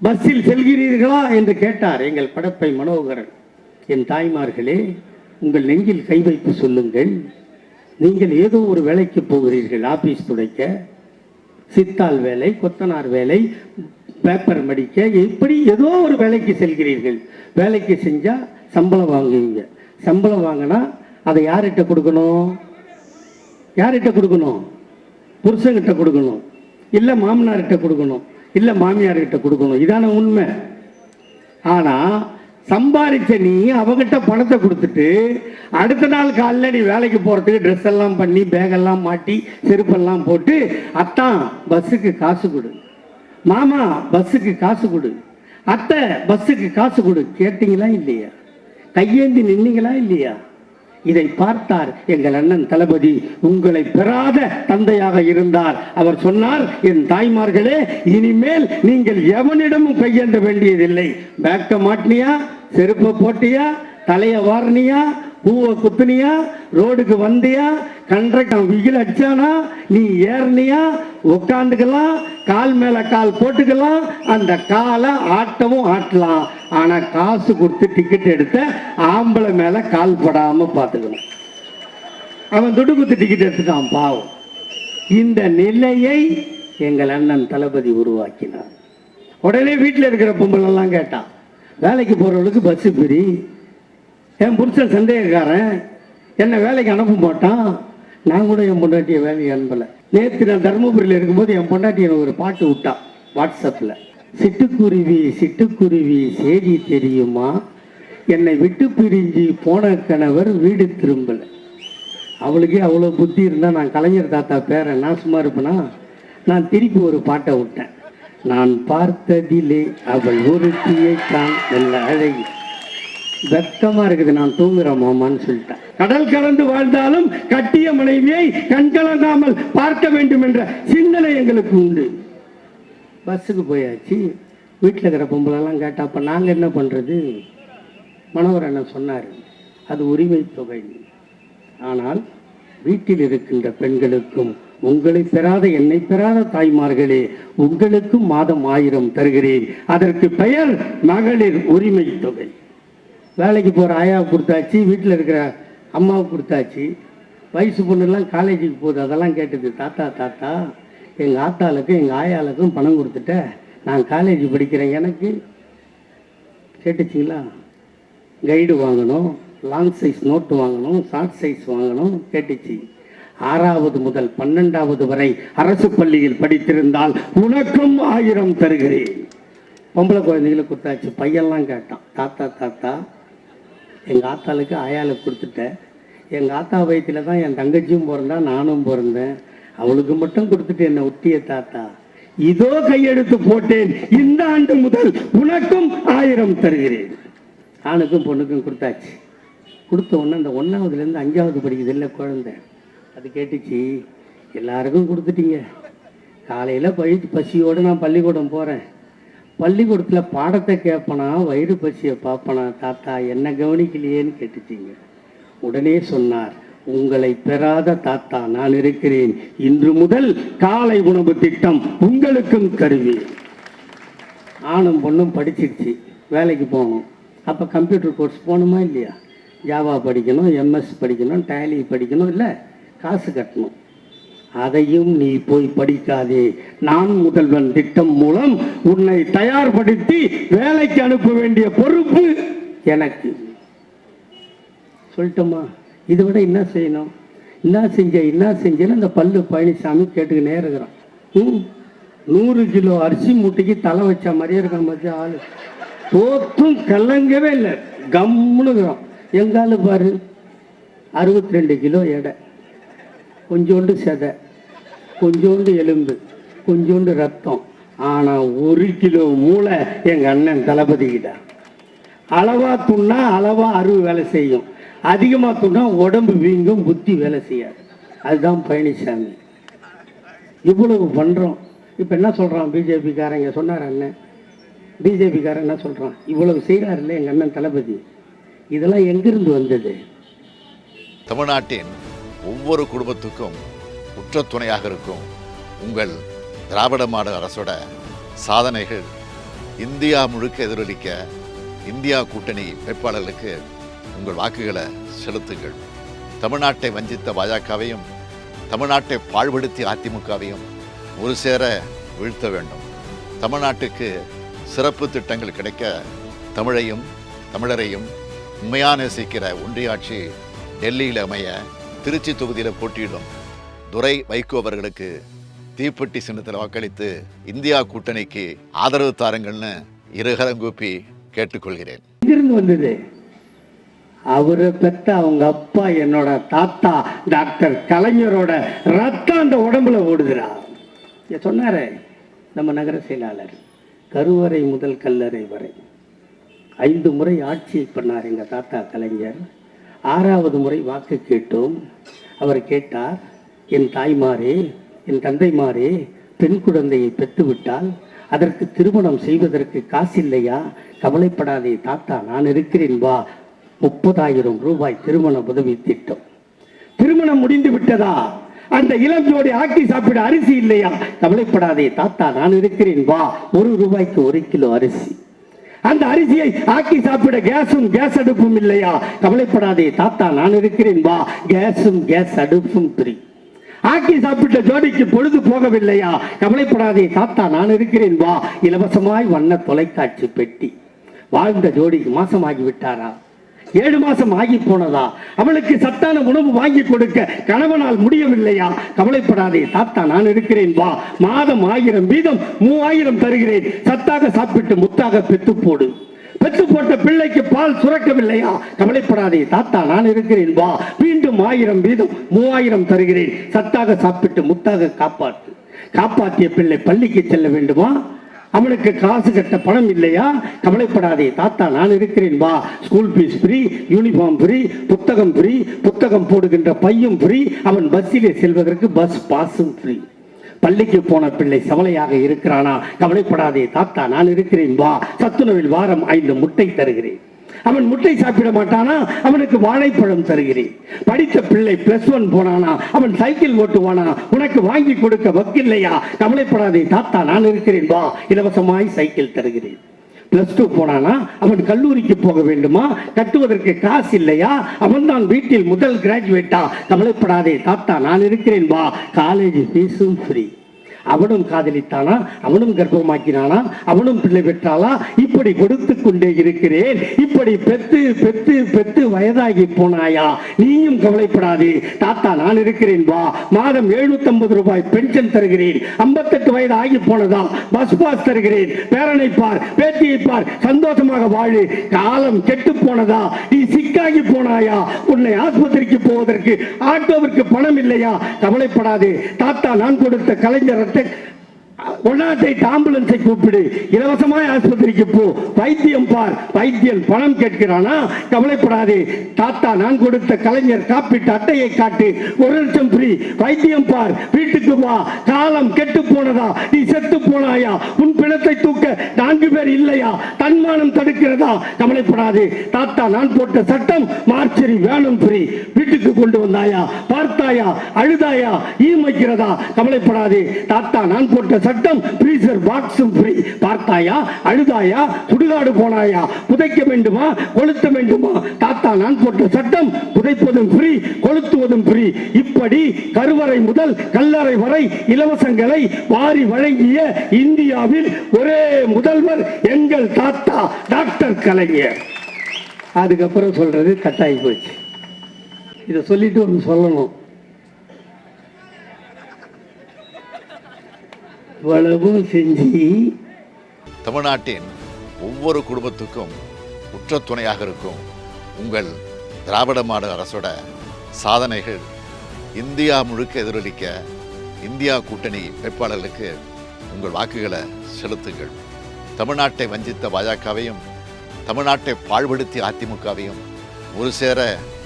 பஸ்ஸில் செல்கிறீர்களா என்று கேட்டார் எங்கள் படப்பை மனோகரன். என் தாய்மார்களே, உங்கள் நெஞ்சில் கை வைத்து சொல்லுங்கள், நீங்கள் ஏதோ ஒரு வேலைக்கு போகிறீர்கள். ஆபீஸ் துடைக்க, சித்தால் வேலை, கொத்தனார் வேலை, பேப்பர் மடிக்க, எப்படி ஏதோ ஒரு வேலைக்கு செல்கிறீர்கள். வேலைக்கு செஞ்சால் சம்பளம் வாங்குவீங்க. சம்பளம் வாங்கினா அதை யார்கிட்ட கொடுக்கணும்? யார்கிட்ட கொடுக்கணும்? புருஷன்கிட்ட கொடுக்கணும், இல்லை மாமனார்கிட்ட கொடுக்கணும், இல்லை மாமியார்கிட்ட கொடுக்கணும். இதான உண்மை. ஆனால் சம்பாதிச்ச நீ அவகிட்ட பணத்தை கொடுத்துட்டு அடுத்த நாள் காலையில் நீ வேலைக்கு போகிறதுக்கு ட்ரெஸ் எல்லாம் பண்ணி பேகெல்லாம் மாட்டி செருப்பெல்லாம் போட்டு, அத்தான் பஸ்ஸுக்கு காசு கொடு, மாமா பஸ்ஸுக்கு காசு கொடு, அத்தை பஸ்ஸுக்கு காசு கொடு கேட்டீங்களா இல்லையா? கையேந்தி நின்னீங்களா இல்லையா? இதை பார்த்தார் எங்கள் அண்ணன் தளபதி. உங்களை பெறாத தந்தையாக இருந்தார். அவர் சொன்னார், என் தாய்மார்களே, இனிமேல் நீங்கள் எவனிடமும் கையேந்த வேண்டியதில்லை. பேக்க மாட்டினியா, செருப்பை போட்டியா, தலைய வாரணியா, பூவை குத்துனியா, ரோடுக்கு வந்தியா, கண்ட்ரக்டர் விகில் அடிச்சானா, நீ ஏறனியா, உட்காந்துக்கலாம், கால் மேல கால் போட்டுக்கலாம், அந்த காலை ஆட்டவும் ஆட்டலாம். ஆனா காசு கொடுத்து டிக்கெட் எடுத்த ஆம்பளை மேல கால் படாம பார்த்துக்கணும். அவன் துடு குத்து டிக்கெட் எடுத்துட்டான் பாவம். இந்த நிலையை எங்கள் அண்ணன் தளபதி உருவாக்கினார். உடனே வீட்டில் இருக்கிற பொம்பளெல்லாம் கேட்டான், வேலைக்கு போறவளுக்கு பஸ் பிரி, என் புருஷன் சந்தேகக்காரன், என்னை வேலைக்கு அனுப்ப மாட்டான். நான் கூட என் பொண்டாட்டியை வேலைக்கு அனுப்பலை. நேற்று நான் தருமபுரியில் இருக்கும்போது என் பொண்டாட்டி எனக்கு ஒரு பாட்டு விட்டான் வாட்ஸ்அப்பில். சிட்டுக்குருவி சிட்டுக்குருவி செய்தி தெரியுமா, என்னை விட்டு பிரிஞ்சு போன கணவர் வீடு திரும்பலை. அவளுக்கே அவ்வளோ புத்தி இருந்தால் நான் கலைஞர் தாத்தா பேரன், நான் சும்மா இருப்பேனா? நான் திருப்பி ஒரு பாட்டை விட்டேன். நான் பார்த்ததிலே அவள் ஒருத்தியை தான் நல்ல அழகி. வெக்கமா இருக்குது, நான் தூங்குறேன் மாமான்னு சொல்லிட்டேன். கடல் கலந்து வாழ்ந்தாலும் கட்டிய மனைவியை கண்கலங்காமல் பார்க்க வேண்டும் என்ற சிந்தனை எங்களுக்கு உண்டு. பஸ்ஸுக்கு போயாச்சு. வீட்டில் இருக்கிற பொம்பளெல்லாம் கேட்டா, அப்போ நாங்கள் என்ன பண்ணுறது? மனோகர் அண்ணன் சொன்னார், அது உரிமை தொகை. ஆனால் வீட்டில் இருக்கின்ற பெண்களுக்கும், உங்களை பெறாத என்னை பெறாத தாய்மார்களே, உங்களுக்கும் மாதம் 1000 தருகிறேன். அதற்கு பெயர் மகளிர் உரிமை தொகை. வேலைக்கு போகிற ஆயாவுக்கு கொடுத்தாச்சு, வீட்டில் இருக்கிற அம்மாவுக்கு கொடுத்தாச்சு. வயசு பொண்ணுலாம் காலேஜுக்கு போகுது, அதெல்லாம் கேட்டது. தாத்தா தாத்தா எங்கள் ஆத்தாளுக்கும் எங்கள் ஆயாளுக்கும் பணம் கொடுத்துட்ட, நான் காலேஜ் படிக்கிறேன், எனக்கு கேட்டுச்சிங்களா? கைடு வாங்கணும், லாங் சைஸ் நோட்டு வாங்கணும், ஷார்ட் சைஸ் வாங்கணும், கேட்டுச்சு. 6வது முதல் 12வது வரை அரசு பள்ளியில் படித்திருந்தால் உனக்கும் 1000 தருகிறேன். பொம்பளை குழந்தைகளை கொடுத்தாச்சு. பையன்லாம் கேட்டான், தாத்தா தாத்தா எங்கள் ஆத்தாளுக்கு ஆயாளுக்கு கொடுத்துட்டேன், எங்கள் ஆத்தா வயிற்றில் தான் என் தங்கச்சியும் பிறந்தா, நானும் பிறந்தேன், அவளுக்கு மட்டும் கொடுத்துட்டு என்னை ஒட்டிய தாத்தா, இதோ கையெழுத்து போட்டேன், இந்த ஆண்டு முதல் உனக்கும் 1000 தருகிறேன். ஆணுக்கும் பொண்ணுக்கும் கொடுத்தாச்சு. கொடுத்த உடனே அந்த 1வதுலேருந்து 5வது படிக்குது இல்லை குழந்தை, அது கேட்டுச்சு, எல்லாருக்கும் கொடுத்துட்டீங்க, காலையில் பசியோடு நான் பள்ளிக்கூடம் போகிறேன், பள்ளிக்கூடத்தில் பாடத்தை கேட்பனா வயிறு பசியை பார்ப்பனா, தாத்தா என்ன கவனிக்கலையேன்னு கேட்டுச்சிங்க. உடனே சொன்னார், உங்களை பெறாத தாத்தா நான் இருக்கிறேன், இன்று முதல் காலை உணவு திட்டம் உங்களுக்கும் தருவேன். ஆணும் பொண்ணும் படிச்சிருச்சு, வேலைக்கு போகணும். அப்போ கம்ப்யூட்டர் கோர்ஸ் போகணுமா இல்லையா? ஜாவா படிக்கணும், எம்எஸ் படிக்கணும், டேலி படிக்கணும், இல்லை காசு கட்டணும். அதையும் நீ போய் படிக்காதே, நான் முதல்வன் திட்டம் மூலம் உன்னை தயார்படுத்தி வேலைக்கு அனுப்ப வேண்டிய பொறுப்பு எனக்கு. சொல்லட்டுமா? இதை விட என்ன செய்யணும்? என்ன செஞ்சேன்னு அந்த பல்லு பழனிசாமி கேட்டுக்கினே இருக்கிறான். 100 கிலோ அரிசி மூட்டைக்கு தலை வச்ச மாதிரியே இருக்கிற மாதிரி ஆளு தோத்தும் கலங்கவே இல்லை, கம்முனுக்குறான். எங்காலு பாரு 62 கிலோ எடை, கொஞ்சோண்டு செதை, கொஞ்சோண்டு எலும்பு, கொஞ்சோண்டு ரத்தம், ஆனால் 1 கிலோ மூளை எங்கள் அண்ணன் தளபதிக்கிட்ட. அளவா துண்ணா அளவா அருவு வேலை செய்யும், அதிகமாக துண்ணா உடம்பு வீங்கும், புத்தி வேலை செய்யாது. அதுதான் பழனிசாமி. இவ்வளவு பண்ணுறோம். இப்போ என்ன சொல்கிறான் பிஜேபிக்காரங்க? சொன்னார் அண்ணன், பிஜேபிக்காரன் என்ன சொல்கிறான்? இவ்வளவு செய்கிறார் இல்லை எங்கள் அண்ணன் தளபதி, இதெல்லாம் எங்கிருந்து வந்தது? தமிழ்நாட்டின் ஒவ்வொரு குடும்பத்துக்கும் உற்ற துணையாக இருக்கும் உங்கள் திராவிட மாடல் அரசோட சாதனைகள் இந்தியா முழுக்க எதிரொலிக்க இந்தியா கூட்டணி வேட்பாளர்களுக்கு உங்கள் வாக்குகளை செலுத்துங்கள். தமிழ்நாட்டை வஞ்சித்த பாஜகவையும் தமிழ்நாட்டை பாழ்படுத்தி அதிமுகவையும் ஒரு சேர வீழ்த்த வேண்டும். தமிழ்நாட்டுக்கு சிறப்பு திட்டங்கள் கிடைக்க தமிழையும் தமிழரையும் உண்மையாக நேசிக்கிற ஒன்றியாட்சி டெல்லியில் அமைய திருச்சி தொகுதியில் போட்டியிடும் துரை வைகோ அவர்களுக்கு தீப்பெட்டி சின்னத்தில் வாக்களித்து இந்தியா கூட்டணிக்கு ஆதரவு தாருங்கள்னு இருகரங்கூப்பி கேட்டுக்கொள்கிறேன். எங்கிருந்து வந்தது? அவரை பெற்ற அவங்க அப்பா என்னோட தாத்தா டாக்டர் கலைஞரோட ரத்தம் அந்த உடம்புல ஓடுகிறா. சொன்னாரே நம்ம நகர செயலாளர், கருவறை முதல் கல்லறை வரை 5 முறை ஆட்சி பண்ணார் எங்கள் தாத்தா கலைஞர். 6வது முறை வாக்கு கேட்டோம். அவர் கேட்டார், என் தாய்மாரே, என் தந்தைமாரே, பெண் குழந்தையை பெற்றுவிட்டால் அதற்கு திருமணம் செய்வதற்கு காசு இல்லையா? கவலைப்படாதே தாத்தா, நான் இருக்கிறேன், வா. 30,000 ரூபாய் திருமண உதவி திட்டம். திருமணம் முடிந்து விட்டதா? அந்த இளம் ஜோடி ஆக்கி சாப்பிட அரிசி இல்லையா? கவலைப்படாதே தாத்தா, நான் இருக்கிறேன், வா. 1 ரூபாய்க்கு 1 கிலோ அரிசி. அந்த அரிசியை ஆக்கி சாப்பிட கேஸ் அடுப்பும் இல்லையா? கவலைப்படாதே தாத்தா, நான் இருக்கிறேன், வா. கேஸ் அடுப்பும் ஃப்ரீ. ஆக்கி சாப்பிட்ட ஜோடிக்கு பொழுது போகவில்லையா? கவலைப்படாதே தாத்தா, நான் இருக்கிறேன், வா. இலவசமாய் வண்ண தொலைக்காட்சி பெட்டி. வாழ்ந்த ஜோடிக்கு மாசமாகி விட்டாரா? 7 மாசம் ஆகி போனதா? அவளுக்கு சத்தான உணவு வாங்கி கொடுக்க கணவனால் முடியவில்லையா? கவலைப்படாதே தாத்தா, நான் இருக்கிறேன், வா. மாதம் 1000 வீதம் 3000 தருகிறேன். சத்தாக சாப்பிட்டு முத்தாக பெத்து போடு. பெத்து போட்ட பிள்ளைக்கு பால் சுரக்கவில்லையா? கவலைப்படாதே தாத்தா, நான் இருக்கிறேன், வா. மீண்டும் 1000 வீதம் 3000 தருகிறேன். சத்தாக சாப்பிட்டு முத்தாக காப்பாற்று. காப்பாற்றிய பிள்ளை பள்ளிக்கு செல்ல வேண்டுமா? அவனுக்கு காசு கட்ட பணம் இல்லையா? கவலைப்படாதே தாத்தா, நான் இருக்கிறேன், வா. School fees free, uniform free, புத்தகம் ஃப்ரீ, புத்தகம் போடுகின்ற பையும் ஃப்ரீ, அவன் பஸ்ஸிலே செல்வதற்கு பஸ் பாஸும் ஃப்ரீ. பள்ளிக்கு போன பிள்ளை சவலையாக இருக்கிறானா? கவலைப்படாதே தாத்தா, நான் இருக்கிறேன், வா. சத்துணவில் வாரம் 5 முட்டை தருகிறேன். அவன் முட்டை சாப்பிட மாட்டானா? அவனுக்கு வாழைப்பழம் தருகிறேன். படித்த பிள்ளை +1 போனானா? அவன் சைக்கிள் ஓட்டுவானா? உனக்கு வாங்கி கொடுக்க வக்கில்லையா? கவலைப்படாதே தாத்தா, நான் இருக்கிறேன், வா. இலவசமாய் சைக்கிள் தருகிறேன். +2 போனானா அவன் கல்லூரிக்கு போக வேண்டுமா? கட்டுவதற்கு காசு இல்லையா? அவன் தான் வீட்டில் முதல் கிராஜுவேட்டா? கவலைப்படாதே தாத்தா, நான் இருக்கிறேன் வா, காலேஜ் ஃபீஸும் ஃப்ரீ. அவனும் காதலித்தானா? அவனும் கர்ப்பமாக்கினானா? அவனும் பிள்ளை பெற்றாளா? இப்படி கொடுத்து கொண்டே இருக்கிறேன். இப்படி பெத்து பெத்து பெத்து வயதாகி போனாயா? நீயும் கவலைப்படாதே தாத்தா, நான் இருக்கிறேன் வா, மாதம் 750 ரூபாய் பென்ஷன் தருகிறேன். 58 வயது ஆகி போனதா, பஸ் பாஸ் தருகிறேன். பேரனை பார், பேத்தியை பார், சந்தோஷமாக வாழு. காலம் கெட்டு போனதா? நீ சிக்காகி போனாயா? உன்னை ஆஸ்பத்திரிக்கு போவதற்கு ஆட்டோவிற்கு பணம் இல்லையா? கவலைப்படாதே தாத்தா, நான் கொடுத்த கலைஞர் ஆம்புலன்ஸை கூப்பிடு, இலவசமாய் ஆஸ்பத்திரிக்கு போ, வைத்தியம் பார். வைத்தியன் பணம் கேட்கிறானா? கவலைப்படாதே தாத்தா, நான் கொடுத்த கலைஞர் காப்பீட்டு அட்டையை காட்டு, 1 லட்சம் ஃப்ரீ. வைத்தியம் பார், வீட்டுக்கு வா. காலம் கெட்டு போனதா? நீ செத்து போனாயா? உன் பிணத்தை தூக்க 4 பேர் இல்லையா? தன்மானம் தடுக்கிறதா? கவலைப்படாதே தாத்தா, நான் போட்ட சட்டம் மார்ச்சரி வேணும் ஃப்ரீ. வீட்டுக்கு கொண்டு வந்தாயா? பார்த்தாயா? அழுதாயா? ஈமைக்கிறதா? கவலைப்படாதே தாத்தா, நான் போட்ட சட்டம் ஃப்ரீசர் பாக்ஸும் ஃப்ரீ. பார்த்தாயா? அழுதாயா? சுடுகாடு போனாயா? புதைக்க வேண்டுமா? கொளுத்த வேண்டுமா? தாத்தா, நான் போட்ட சட்டம் புதைப்பதும் ஃப்ரீ, கொளுத்துவதும் ஃப்ரீ. இப்படி கருவறை முதல் கல்லறை வரை இலவசங்களை வாரி வழங்கிய இந்தியாவில் ஒரே முதல்வர் எங்கள் தாத்தா டாக்டர் கலைஞர். அதுக்கப்புறம் சொல்றது கட்டாயி போச்சு. இதை சொல்லிட்டு ஒன்று சொல்லணும். இவ்வளவும் செஞ்சு தமிழ்நாட்டின் ஒவ்வொரு குடும்பத்துக்கும் உற்ற துணையாக இருக்கும் உங்கள் திராவிட மாடல் அரசோட சாதனைகள் இந்தியா முழுக்க எதிரொலிக்க இந்தியா கூட்டணி வேட்பாளர்களுக்கு உங்கள் வாக்குகளை செலுத்துங்கள். தமிழ்நாட்டை வஞ்சித்த பாஜகவையும் தமிழ்நாட்டை பாழ்படுத்திய அதிமுகவையும் ஒரு சேர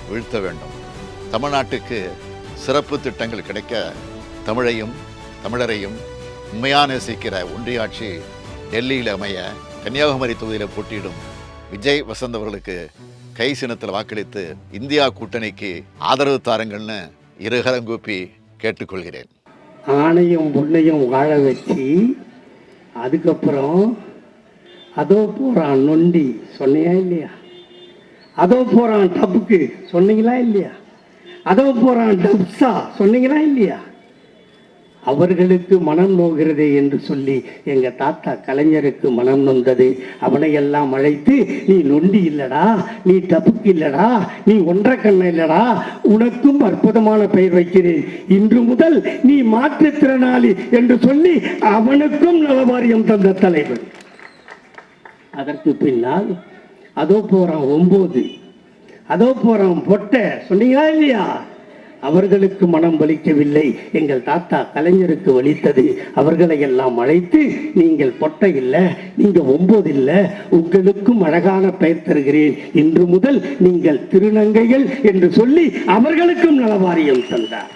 வீழ்த்த வேண்டும். தமிழ்நாட்டுக்கு சிறப்பு திட்டங்கள் கிடைக்க தமிழையும் தமிழரையும் உண்மையாக நேசிக்கிற ஒன்றிய ஆட்சி டெல்லியில் அமைய கன்னியாகுமரி தொகுதியில் போட்டியிடும் விஜய் வசந்த் அவர்களுக்கு கை சின்னத்தில் வாக்களித்து இந்தியா கூட்டணிக்கு ஆதரவு தாருங்கள்னு இருகரங்கூப்பி கேட்டுக்கொள்கிறேன். ஆணையும் பொண்ணையும் வாழ வச்சு அதுக்கப்புறம் அதோ போகிறான் நொண்டி சொன்னியா இல்லையா? அதோ போகிறான் டப்புக்கு சொன்னீங்களா இல்லையா? அதோ போகிறான் டப்ஸா சொன்னீங்களா இல்லையா? அவர்களுக்கு மனம் நோகிறதே என்று சொல்லி எங்க தாத்தா கலைஞருக்கு மனம் நொந்தது. அவனை எல்லாம் அழைத்து, நீ நொண்டி இல்லடா, நீ டப்புக்கு இல்லடா, நீ ஒன்றை கண்ண இல்லடா, உனக்கும் அற்புதமான பெயர் வைக்கிறேன், இன்று முதல் நீ மாற்றுத்திறனாளி என்று சொல்லி அவனுக்கும் நலவாரியம் தந்த தலைவர். அதற்கு பின்னால் அதோ போறான் 9, அதோ போறான் பொட்டை சொன்னீங்களா இல்லையா? அவர்களுக்கு மனம் வலிக்கவில்லை, எங்கள் தாத்தா கலைஞருக்கு வலித்தது. அவர்களை எல்லாம் அழைத்து, நீங்கள் பொட்டை இல்லை, நீங்க 9 இல்லை, உங்களுக்கும் அழகான பெயர் தருகிறேன், இன்று முதல் நீங்கள் திருநங்கைகள் என்று சொல்லி அவர்களுக்கும் நலவாரியம் தந்தார்.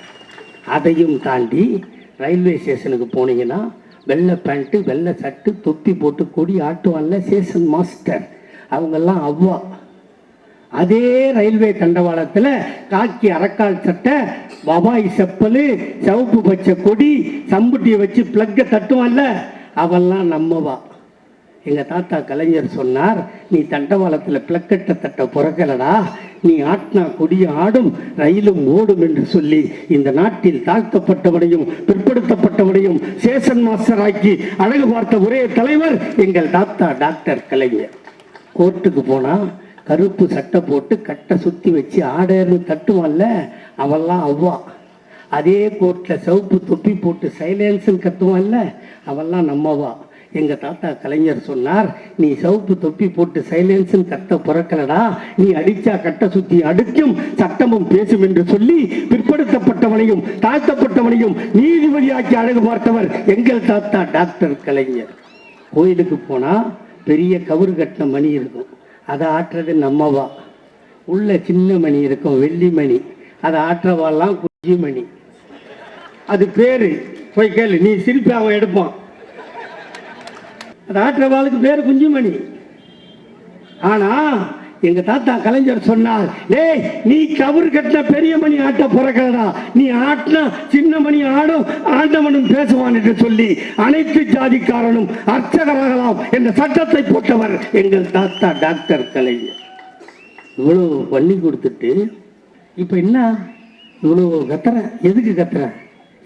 அதையும் தாண்டி ரயில்வே ஸ்டேஷனுக்கு போனீங்கன்னா வெள்ளை பேண்ட்டு வெள்ளை சட்டு தொப்பி போட்டு கொடி ஆட்டுவான்ல ஸ்டேஷன் மாஸ்டர், அவங்கெல்லாம் அவ்வா. அதே ரயில்வே தண்டவாளத்தில் காக்கி அரக்கால் சட்டை, வபாய் செப்பல், சிவப்பு பச்சை கொடி, சம்புட்டியை வச்சு பிளக்கை தட்டுவான்ல, அவெல்லாம் நம்மவா. எங்கள் தாத்தா கலைஞர் சொன்னார், நீ தண்டவாளத்தில் பிளக்கட்டை தட்ட பிறக்கலடா, நீ ஆட்டினா கொடிய ஆடும் ரயிலும் ஓடும் என்று சொல்லி இந்த நாட்டில் தாழ்த்தப்பட்டவனையும் பிற்படுத்தப்பட்டவனையும் சேஷன் மாஸ்டர் ஆக்கி அழகு பார்த்த ஒரே தலைவர் எங்கள் தாத்தா டாக்டர் கலைஞர். கோர்ட்டுக்கு போனால் கருப்பு சட்டை போட்டு கட்டை சுற்றி வச்சு ஆடர்னு தட்டுவான்ல, அவெல்லாம் அவ்வா. அதே கோர்ட்டில் சிவப்பு தொப்பி போட்டு சைலன்ஸ்ன்னு கத்துவான்ல, அவெல்லாம் நம்மவா. எங்கள் தாத்தா கலைஞர் சொன்னார், நீ சிவப்பு தொப்பி போட்டு சைலன்ஸ்ன்னு கத்த பிறக்கலடா, நீ அடித்தா கட்டை சுற்றி அடுக்கும் சட்டமும் பேசும் என்று சொல்லி பிற்படுத்தப்பட்டவனையும் தாழ்த்தப்பட்டவனையும் நீதிபதியாக்கி அழகு பார்த்தவர் எங்கள் தாத்தா டாக்டர் கலைஞர். கோயிலுக்கு போனால் பெரிய கவுறு கட்டின மணி இருக்கும், அதை ஆட்டுறது நம்மவா. உள்ள சின்ன மணி இருக்கும், வெள்ளி மணி, அதை ஆற்றவாலாம் குஞ்சி மணி. அது பேரு போய் கேளு, நீ சிரிப்பி அவன் எடுப்பான். அது ஆற்றவாளுக்கு பேர் குஞ்சுமணி. ஆனா எங்க தாத்தா கலைஞர் சொன்னார், டேய் நீ கபர் கட்டின பெரிய மணி ஆட்ட பிறக்கிறடா, நீ ஆட்டினா சின்ன மணி ஆடும் ஆண்டவனும் பேசுவான் என்று சொல்லி அனைத்து ஜாதிக்காரனும் அர்ச்சகராகலாம் என்ற சட்டத்தை போட்டவர் எங்கள் தாத்தா டாக்டர் கலைஞர். இவ்வளவு பண்ணி கொடுத்துட்டு இப்ப என்ன இவ்வளவு கத்துறேன்? எதுக்கு கத்துறேன்?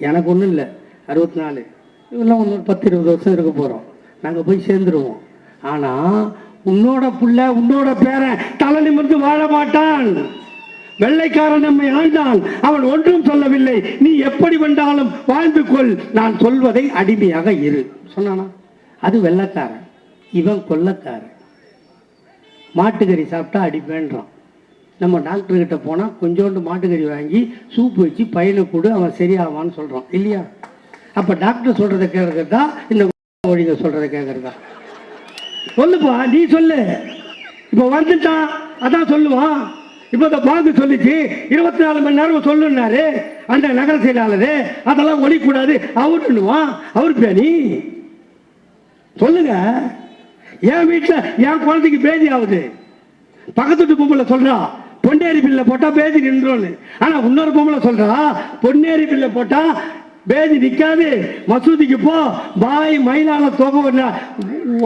எனக்கு ஒன்றும் இல்லை, 64 இவெல்லாம் ஒன்று 10-20 வருஷம் இருக்க போகிறோம், நாங்கள் போய் சேர்ந்துருவோம். ஆனால் உன்னோட புள்ள உன்னோட பேரன் தலை நிமிர்ந்து வாழ மாட்டான். வெள்ளைக்காரன் நம்மை ஆண்டான், அவன் ஒன்றும் சொல்லவில்லை, நீ எப்படி வேண்டாலும் வாழ்ந்து கொள், நான் சொல்வதை அடிமையாக இரு சொன்னானா? அது வெள்ளைக்காரன். இவன் கொள்ளைக்காரன். மாட்டுக்கறி சாப்பிட்டா அடிப்பேன்றான். நம்ம டாக்டர்கிட்ட போனால் கொஞ்சோண்டு மாட்டுக்கறி வாங்கி சூப்பு வச்சு பையனை கொடு, அவன் சரியாவான்னு சொல்கிறான் இல்லையா? அப்போ டாக்டர் சொல்கிறத கேட்கறதா இந்த மொழிங்க சொல்கிறத கேட்கறதா? சொல்லுப்பா, நீ சொல்லு. இப்போ வந்துட்டான், அதான் சொல்லுவான். இப்போ இந்த பாங்கு சொல்லிச்சு 24 மணி நேரம் சொல்லுன்னாரு அந்த நகர செயலாளர், அதெல்லாம் ஒழிக்கூடாது அவருன்னுவான். அவரு பேணி சொல்லுங்க. என் வீட்டில் என் குழந்தைக்கு பேதி ஆகுது, பக்கத்து பொம்பளை சொல்றா பொன்னேரி பில்லை போட்டா பேதி நின்றோன்னு. ஆனா இன்னொரு பொம்பளை சொல்றா பொன்னேரி பில்லை போட்டா பேதி நிற்காது, மசூதிக்கு போ, பாய் மயிலால தொகை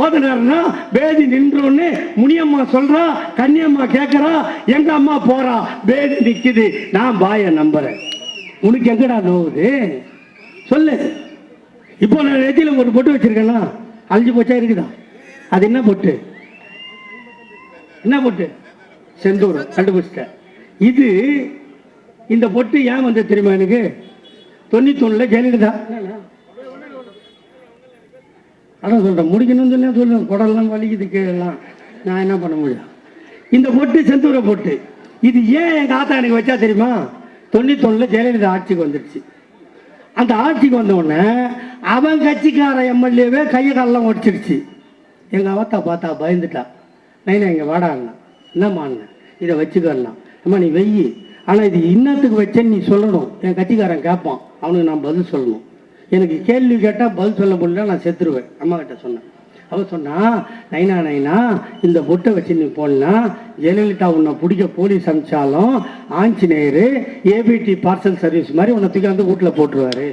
ஓதுனாருன்னா பேதி நின்றோன்னு முனியம்மா சொல்றா. கன்னியம்மா கேட்கறா, எங்க அம்மா போறா, பேதி நிக்குது. நான் பாய நம்புறேன். உனக்கு எங்கடா நோவுது சொல்லு. இப்போ நான் நெத்தியில ஒரு பொட்டு வச்சிருக்கேன்னா அழிஞ்சு போச்சா இருக்குதா? அது என்ன பொட்டு? என்ன பொட்டு? செந்தூர். கண்டுபிடிச்சிட்டேன். இது இந்த பொட்டு ஏன் வந்து தெரியுமா எனக்கு? 91 ஜெயலலிதா. அதான் சொல்றேன், முடிக்கணும்னு சொல்லி சொல்லுவேன். குடல்லாம் வலிக்குது கீழெல்லாம், நான் என்ன பண்ண முடியும்? இந்த பொட்டு செந்தூர பொட்டு. இது ஏன் எங்க ஆத்தா எனக்கு வச்சா தெரியுமா? 91 ஜெயலலிதா ஆட்சிக்கு வந்துடுச்சு. அந்த ஆட்சிக்கு வந்த உடனே அவன் கட்சிக்கார எம்எல்ஏவே கையை காலெல்லாம் ஒடிச்சிருச்சு. எங்க ஆத்தா பார்த்தா பயந்துட்டா. நைனா இங்கே வாடாண்ணா, என்னம்மாண்ணா இதை வச்சுக்கண்ணா, அம்மா நீ வெய்யி, ஆனால் இது இன்னத்துக்கு வச்சேன்னு நீ சொல்லணும். என் கட்சிக்காரன் கேட்பான், அவனுக்கு நான் பதில் சொல்லணும். எனக்கு கேள்வி கேட்டால் பதில் சொல்ல முடியல, நான் செத்துருவேன். அம்மா கிட்ட சொன்னேன். அவள் சொன்னா, நைனா நைனா இந்த பொட்டை வச்சு நீ போனா ஜெயலலிதா உன்னை பிடிக்க போலீஸ் அனுப்பிச்சாலும் ஆஞ்சநேயர் ஏபிடி பார்சல் சர்வீஸ் மாதிரி உன்னை தூக்கி வந்து வீட்டில் போட்டுருவாரு.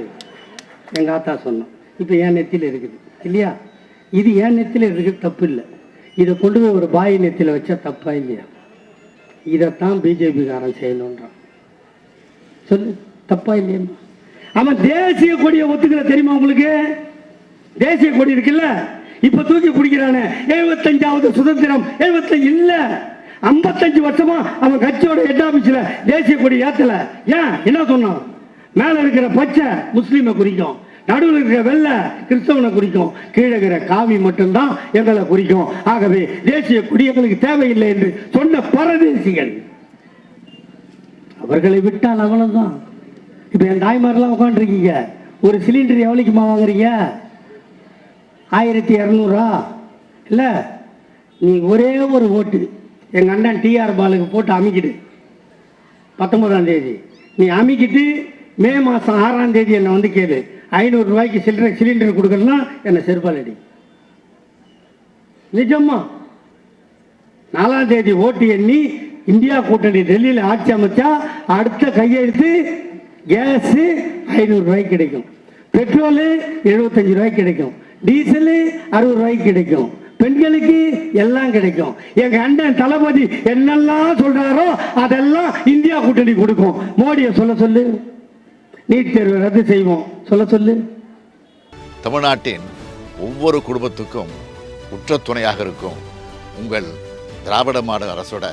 எங்கள் ஆத்தா சொன்னோம். இப்போ என் நெத்தியில் இருக்குது இல்லையா? இது என் நெத்தியில் இருக்குது, தப்பு இல்லை. இதை கொண்டு போய் ஒரு பாய் நெத்தியில் வச்சா தப்பா இல்லையா? இதைத்தான் பிஜேபிக்காரன் செய்யணுன்றான். சொல்லு, தப்பா இல்லையா? அவன் தேசிய கொடியை ஒத்துக்கிற தெரியுமா உங்களுக்கு? தேசிய கொடி இருக்குல்ல, இப்ப தூக்கி பிடிக்கிறானே 75வது சுதந்திரம் 75 இல்ல 55 வருஷமா அவன் கட்சியோட ஹெட் ஆபீஸ்ல தேசிய கொடி ஏத்தல. ஏன்? என்ன சொன்னான்? மேல இருக்கிற பச்சை முஸ்லீமை குறிக்கும், நடுவில் இருக்கிற வெள்ளை கிறிஸ்தவனை குறிக்கும், கீழே இருக்கிற காவி மட்டும்தான் எங்களை குறிக்கும். ஆகவே தேசிய கொடி எங்களுக்கு தேவையில்லை என்று சொன்ன பரதேசிகள். அவர்களை விட்டால் அவ்வளவுதான். இப்ப என் தாய்மாரெல்லாம் உட்காந்துருக்கீங்க, ஒரு சிலிண்டர் எவ்வளவுக்குமா வாங்குறீங்க? 1200 இல்ல? நீ ஒரே ஒரு ஓட்டு எங்க அண்ணன் டிஆர் பாலுக்கு போட்டு அமைக்கிடு. 19ஆம் தேதி நீ அமைக்கிட்டு மே மாசம் 6ஆம் தேதி என்னை வந்து கேளு, 500 ரூபாய்க்கு சிலிண்டர் கொடுக்கறதுனா என்னை செருப்பால் அடி. நிஜமா 4ஆம் தேதி ஓட்டு எண்ணி இந்தியா கூட்டணி டெல்லியில் ஆட்சி அமைச்சா அடுத்த கையெழுத்து கேஸ் 500 ரூபாய்க்கு கிடைக்கும், பெட்ரோலு 75 ரூபாய்க்கு கிடைக்கும், டீசலு 60 ரூபாய்க்கு கிடைக்கும், பெண்களுக்கு எல்லாம் கிடைக்கும். எங்க அண்ணன் தளபதி என்னெல்லாம் சொல்றாரோ அதெல்லாம் இந்தியா கூட்டணி கொடுக்கும். மோடியை சொல்ல சொல்லு, நீட் தேர்வு ரத்து செய்வோம் சொல்ல சொல்லு. தமிழ்நாட்டின் ஒவ்வொரு குடும்பத்துக்கும் உற்ற துணையாக இருக்கும் உங்கள் திராவிட மாடல் அரசோட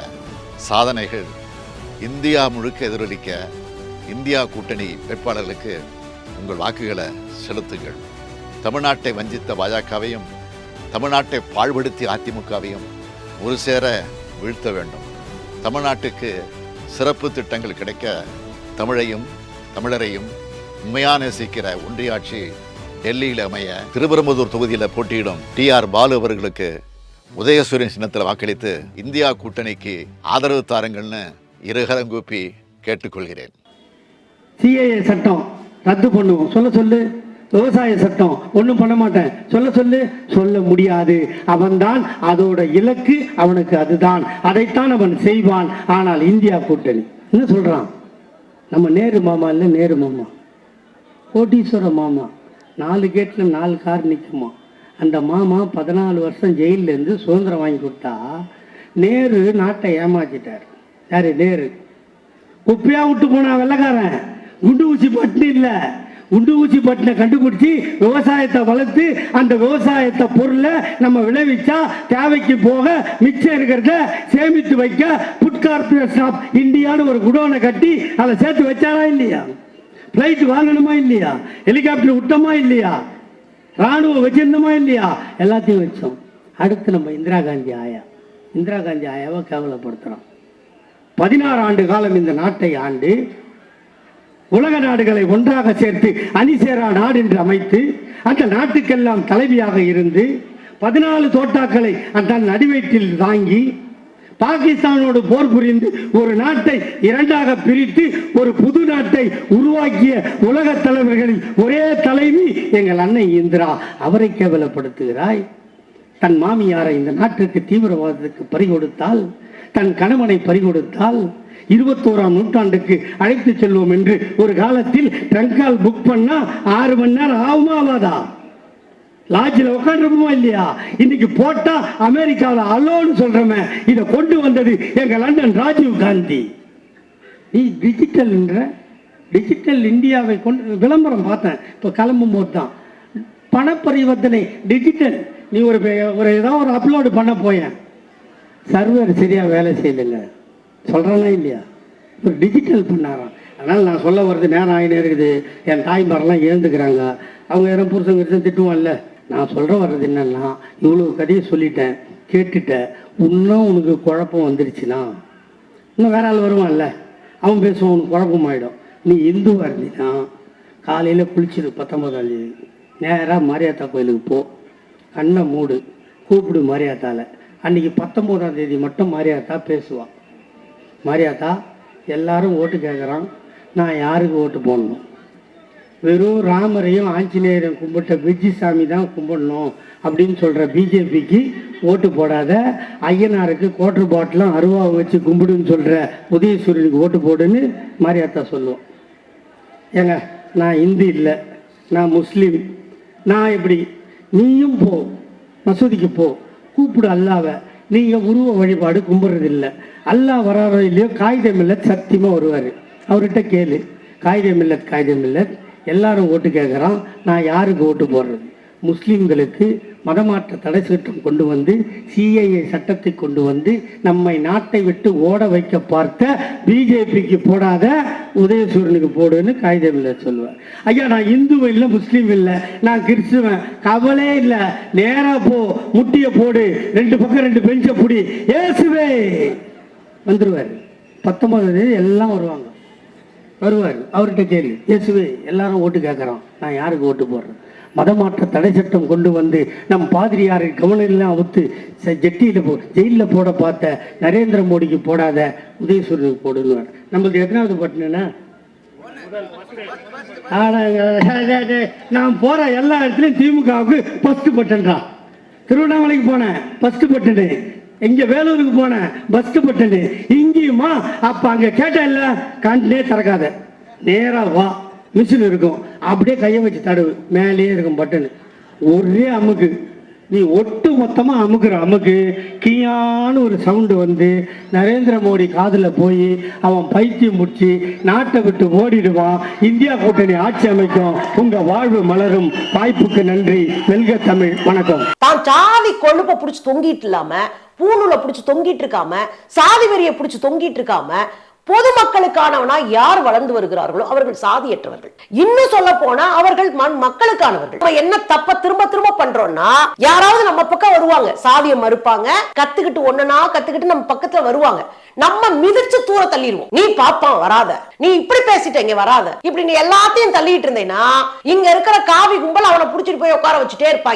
சாதனைகள் இந்தியா முழுக்க எதிரொலிக்க இந்தியா கூட்டணி வேட்பாளர்களுக்கு உங்கள் வாக்குகளை செலுத்துங்கள். தமிழ்நாட்டை வஞ்சித்த பாஜகவையும் தமிழ்நாட்டை பாழ்படுத்தி அதிமுகவையும் ஒரு சேர வீழ்த்த வேண்டும். தமிழ்நாட்டுக்கு சிறப்பு திட்டங்கள் கிடைக்க தமிழையும் தமிழரையும் உண்மையாக நேசிக்கிற ஒன்றியாட்சி டெல்லியில் அமைய திருப்பரம்புதூர் தொகுதியில் போட்டியிடும் டிஆர் பாலு அவர்களுக்கு உதயசூரியன் சின்னத்தில் வாக்களித்து இந்தியா கூட்டணிக்கு ஆதரவு தாருங்கள்னு இருகரங்கூப்பி கேட்டுக்கொள்கிறேன். சிஏஏ சட்டம் ரத்து பண்ணுவோம் சொல்ல சொல்லு. விவசாய சட்டம் ஒன்றும் பண்ண மாட்டேன் சொல்ல முடியாது. அவன்தான் அதோட இலக்கு, அவனுக்கு அதுதான், அதைத்தான் அவன் செய்வான். ஆனால் இந்தியா கூட்டணி என்ன சொல்றான்? நம்ம நேரு மாமா இல்லை, நேரு மாமா கோட்டீஸ்வர மாமா, 4 கேட்டில் 4 கார் நிற்குமா. அந்த மாமா 14 வருஷம் ஜெயிலேருந்து சுதந்திரம் வாங்கி கொடுத்தா நேரு நாட்டை ஏமாத்திட்டார். யாரு? நேரு. குப்பையா விட்டு போனா வெள்ளக்காரன். குண்டு ஊசி பட்டு இல்லை, குண்டு ஊசி பட்டினை கண்டுபிடிச்சி விவசாயத்தை வளர்த்து அந்த விவசாயத்தை பொருளை நம்ம விளைவிச்சா தேவைக்கு போக மிச்சம் இருக்கிறத சேமித்து வைக்க ஃபுட் கார்பரேஷன் ஆஃப் இந்தியான்னு ஒரு குடோனை கட்டி அதை சேர்த்து வச்சாரா இல்லையா? ஃப்ளைட் வாங்கணுமா இல்லையா? ஹெலிகாப்டர் விட்டோமா இல்லையா? ராணுவம் வச்சிருந்தோமா இல்லையா? எல்லாத்தையும் வச்சோம். அடுத்து நம்ம இந்திரா காந்தி ஆயாவை கேவலப்படுத்துகிறோம். 16 ஆண்டு காலம் இந்த நாட்டை ஆண்டு உலக நாடுகளை ஒன்றாக சேர்த்து அணிசேரா நாடு என்று அமைத்து அந்த நாட்டுக்கெல்லாம் தலைவியாக இருந்து 14 தோட்டாக்களை அந்த நடுவீட்டில் தாங்கி பாகிஸ்தானோடு போர் புரிந்து ஒரு நாட்டை 2ஆக பிரித்து ஒரு புது நாட்டை உருவாக்கிய உலக தலைவர்களில் ஒரே தலைவி எங்கள் அன்னை இந்திரா. அவரை கேவலப்படுத்துகிறாய். தன் மாமியாரை இந்த நாட்டிற்கு தீவிரவாதத்துக்கு பறிகொடுத்தால், தன் கணவனை பறிகொடுத்தால் 21ஆம் நூற்றாண்டுக்கு அழைத்து செல்வோம் என்று ஒரு காலத்தில் ட்ரங்கால் புக் பண்ணா 6 மணி நேரம் ஆகுமா ஆகாதா? லாட்ஜில் உட்காந்துருப்போமா இல்லையா? இன்னைக்கு போட்டா அமெரிக்காவில் அலோன்னு சொல்றமே, இதை கொண்டு வந்தது எங்க லண்டன் ராஜீவ் காந்தி. நீ டிஜிட்டல் இந்தியாவை கொண்டு விளம்பரம் பார்த்தேன். இப்போ கிளம்பும் போது தான் பணப்பரிவர்த்தனை டிஜிட்டல். நீ ஒரு ஏதாவது ஒரு அப்லோடு பண்ண போயேன், சர்வர் சரியா வேலை செய்யலைங்க சொல்றானா இல்லையா? ஒரு டிஜிட்டல் பண்ணாராம். அதனால் நான் சொல்ல வர்றது நேரம் ஆகினே இருக்குது. என் தாய்மாரெல்லாம் எழுந்துக்கிறாங்க. அவங்க யாரும் புருஷங்க திட்டுவான்ல. நான் சொல்ற வர்றது என்னன்னா, இவ்வளோ கதையை சொல்லிட்டேன், கேட்டுட்டேன். இன்னும் உனக்கு குழப்பம் வந்துருச்சுன்னா இன்னும் வேற ஆள் வருவான்ல, அவன் பேசுவான், உனக்கு குழப்பமாயிடும். நீ இந்துவாக இருந்தீன்னா காலையில் குளிச்சிரு. 19ஆம் தேதி நேராக மாரியாத்தா கோயிலுக்கு போ, கண்ணை மூடு, கூப்பிடு மாரியாத்தால. அன்னைக்கு 19ஆம் தேதி மட்டும் மாரியாத்தா பேசுவான். மாரியாத்தா எல்லாரும் ஓட்டு கேட்குறான், நான் யாருக்கு ஓட்டு போடணும்? வெறும் ராமரையும் ஆஞ்சநேயரையும் கும்பிட்ட பிஜிசாமி தான் கும்பிடணும் அப்படின்னு சொல்கிற பிஜேபிக்கு ஓட்டு போடாத, ஐயனாருக்கு கோட்டர் பாட்டிலும் அருவாவை வச்சு கும்பிடுன்னு சொல்கிற உதயசூரியனுக்கு ஓட்டு போடுன்னு மாரியாத்தா சொல்லுவோம். ஏங்க, நான் இந்து இல்லை, நான் முஸ்லீம், நான் எப்படி? நீயும் போ, மசூதிக்கு போ, கூப்பிடு அல்லாவை. நீங்கள் உருவ வழிபாடு கும்பிட்றதில்லை. அல்லாஹ் வராரோ இல்லையோ காகித மில்லத் சத்தியமாக வருவார். அவர்கிட்ட கேளு. காகித மில்லத் எல்லாரும் ஓட்டு கேட்குறான். நான் யாருக்கு ஓட்டு போடுறது? முஸ்லீம்களுக்கு மதமாற்ற தடை சட்டம் கொண்டு வந்து, சிஏஏ சட்டத்தை கொண்டு வந்து நம்மை நாட்டை விட்டு ஓட வைக்க பார்த்த பிஜேபிக்கு போடாத, உதயசூரனுக்கு போடுன்னு காகித மில்லத் சொல்லுவேன். ஐயா, நான் இந்து இல்லை, முஸ்லீம் இல்லை, நான் கிறிஸ்துவன், கவலை இல்லை, நேராக போ, முட்டியை போடு, 2 பக்கம் 2 பெஞ்சை புடி, ஏசுவே வந்துடுவார். 19ஆம் தேதி எல்லாம் வருவார். அவர்கிட்ட கேள்வி, இயேசுவே எல்லாரும் ஓட்டு கேட்குறான், நான் யாருக்கு ஓட்டு போடுறேன்? மதமாற்ற தடை சட்டம் கொண்டு வந்து நம் பாதிரியாரை கவனம் அவுத்து ஜெயிலில் போட பார்த்த நரேந்திர மோடிக்கு போடாத, உதயசூரனுக்கு போடுன்னு. நம்மளுக்கு எத்தனாவது பட்டணுன்னா, நான் போற எல்லா இடத்துலையும் திமுகவுக்கு ஃபர்ஸ்ட் பட்டன்டா. திருவண்ணாமலைக்கு போனேன், ஃபர்ஸ்ட் பட்டனு. இங்க வேலூருக்கு போனேன், ஃபர்ஸ்ட் பட்டனு. இங்கேயுமா? அப்ப அங்க கேட்டேன் இல்ல, கண்ணே திறக்காத, நேரா வா, மிஷின் இருக்கும், அப்படியே கையை வச்சு தடவு, மேலேயே இருக்கும் பட்டனு. ஒரே அமுக்கு, நீ ஒட்டு மொத்தமா அமுக்கு கீயான்னு ஒரு சவுண்டு வந்து நரேந்திர மோடி காதுல போய் அவன் பைத்தியம் முடிச்சு நாட்டை விட்டு ஓடிடுவான். இந்தியா கூட்டணி ஆட்சி அமைக்கும், உங்க வாழ்வு மலரும். வாய்ப்புக்கு நன்றி. வெல்க தமிழ். வணக்கம். தான் சாதி கொழுப்பை பிடிச்சி தொங்கிட்டு இல்லாம, பூணூலை பிடிச்சி தொங்கிட்டு இருக்காம, சாதி வெறியை பிடிச்சி தொங்கிட்டு இருக்காம, பொதுமக்களுக்கானவனா யார் வளர்ந்து வருகிறார்களோ அவர்கள் சாதியற்றவர்கள். இன்னும் சொல்ல போனா அவர்கள் மக்களுக்கானவர்கள். நம்ம என்ன தப்ப திரும்ப திரும்ப பண்றோம்னா, யாராவது நம்ம பக்கம் வருவாங்க, சாதியை மறுப்பாங்க, கத்துக்கிட்டு ஒண்ணுனா கத்துக்கிட்டு நம்ம பக்கத்துல வருவாங்க, நம்ம மிதிச்சு தூர தள்ளிடுவோம். நீ பாப்பான் வராத, நீ இப்படி பேசிட்ட இங்க வராத, இப்படி நீ எல்லாத்தையும் தள்ளிட்டு இருந்தேன்னா இங்க இருக்கிற காவி கும்பல் அவனை புடிச்சிட்டு போய் உட்கார வச்சுட்டே இருப்பாங்க.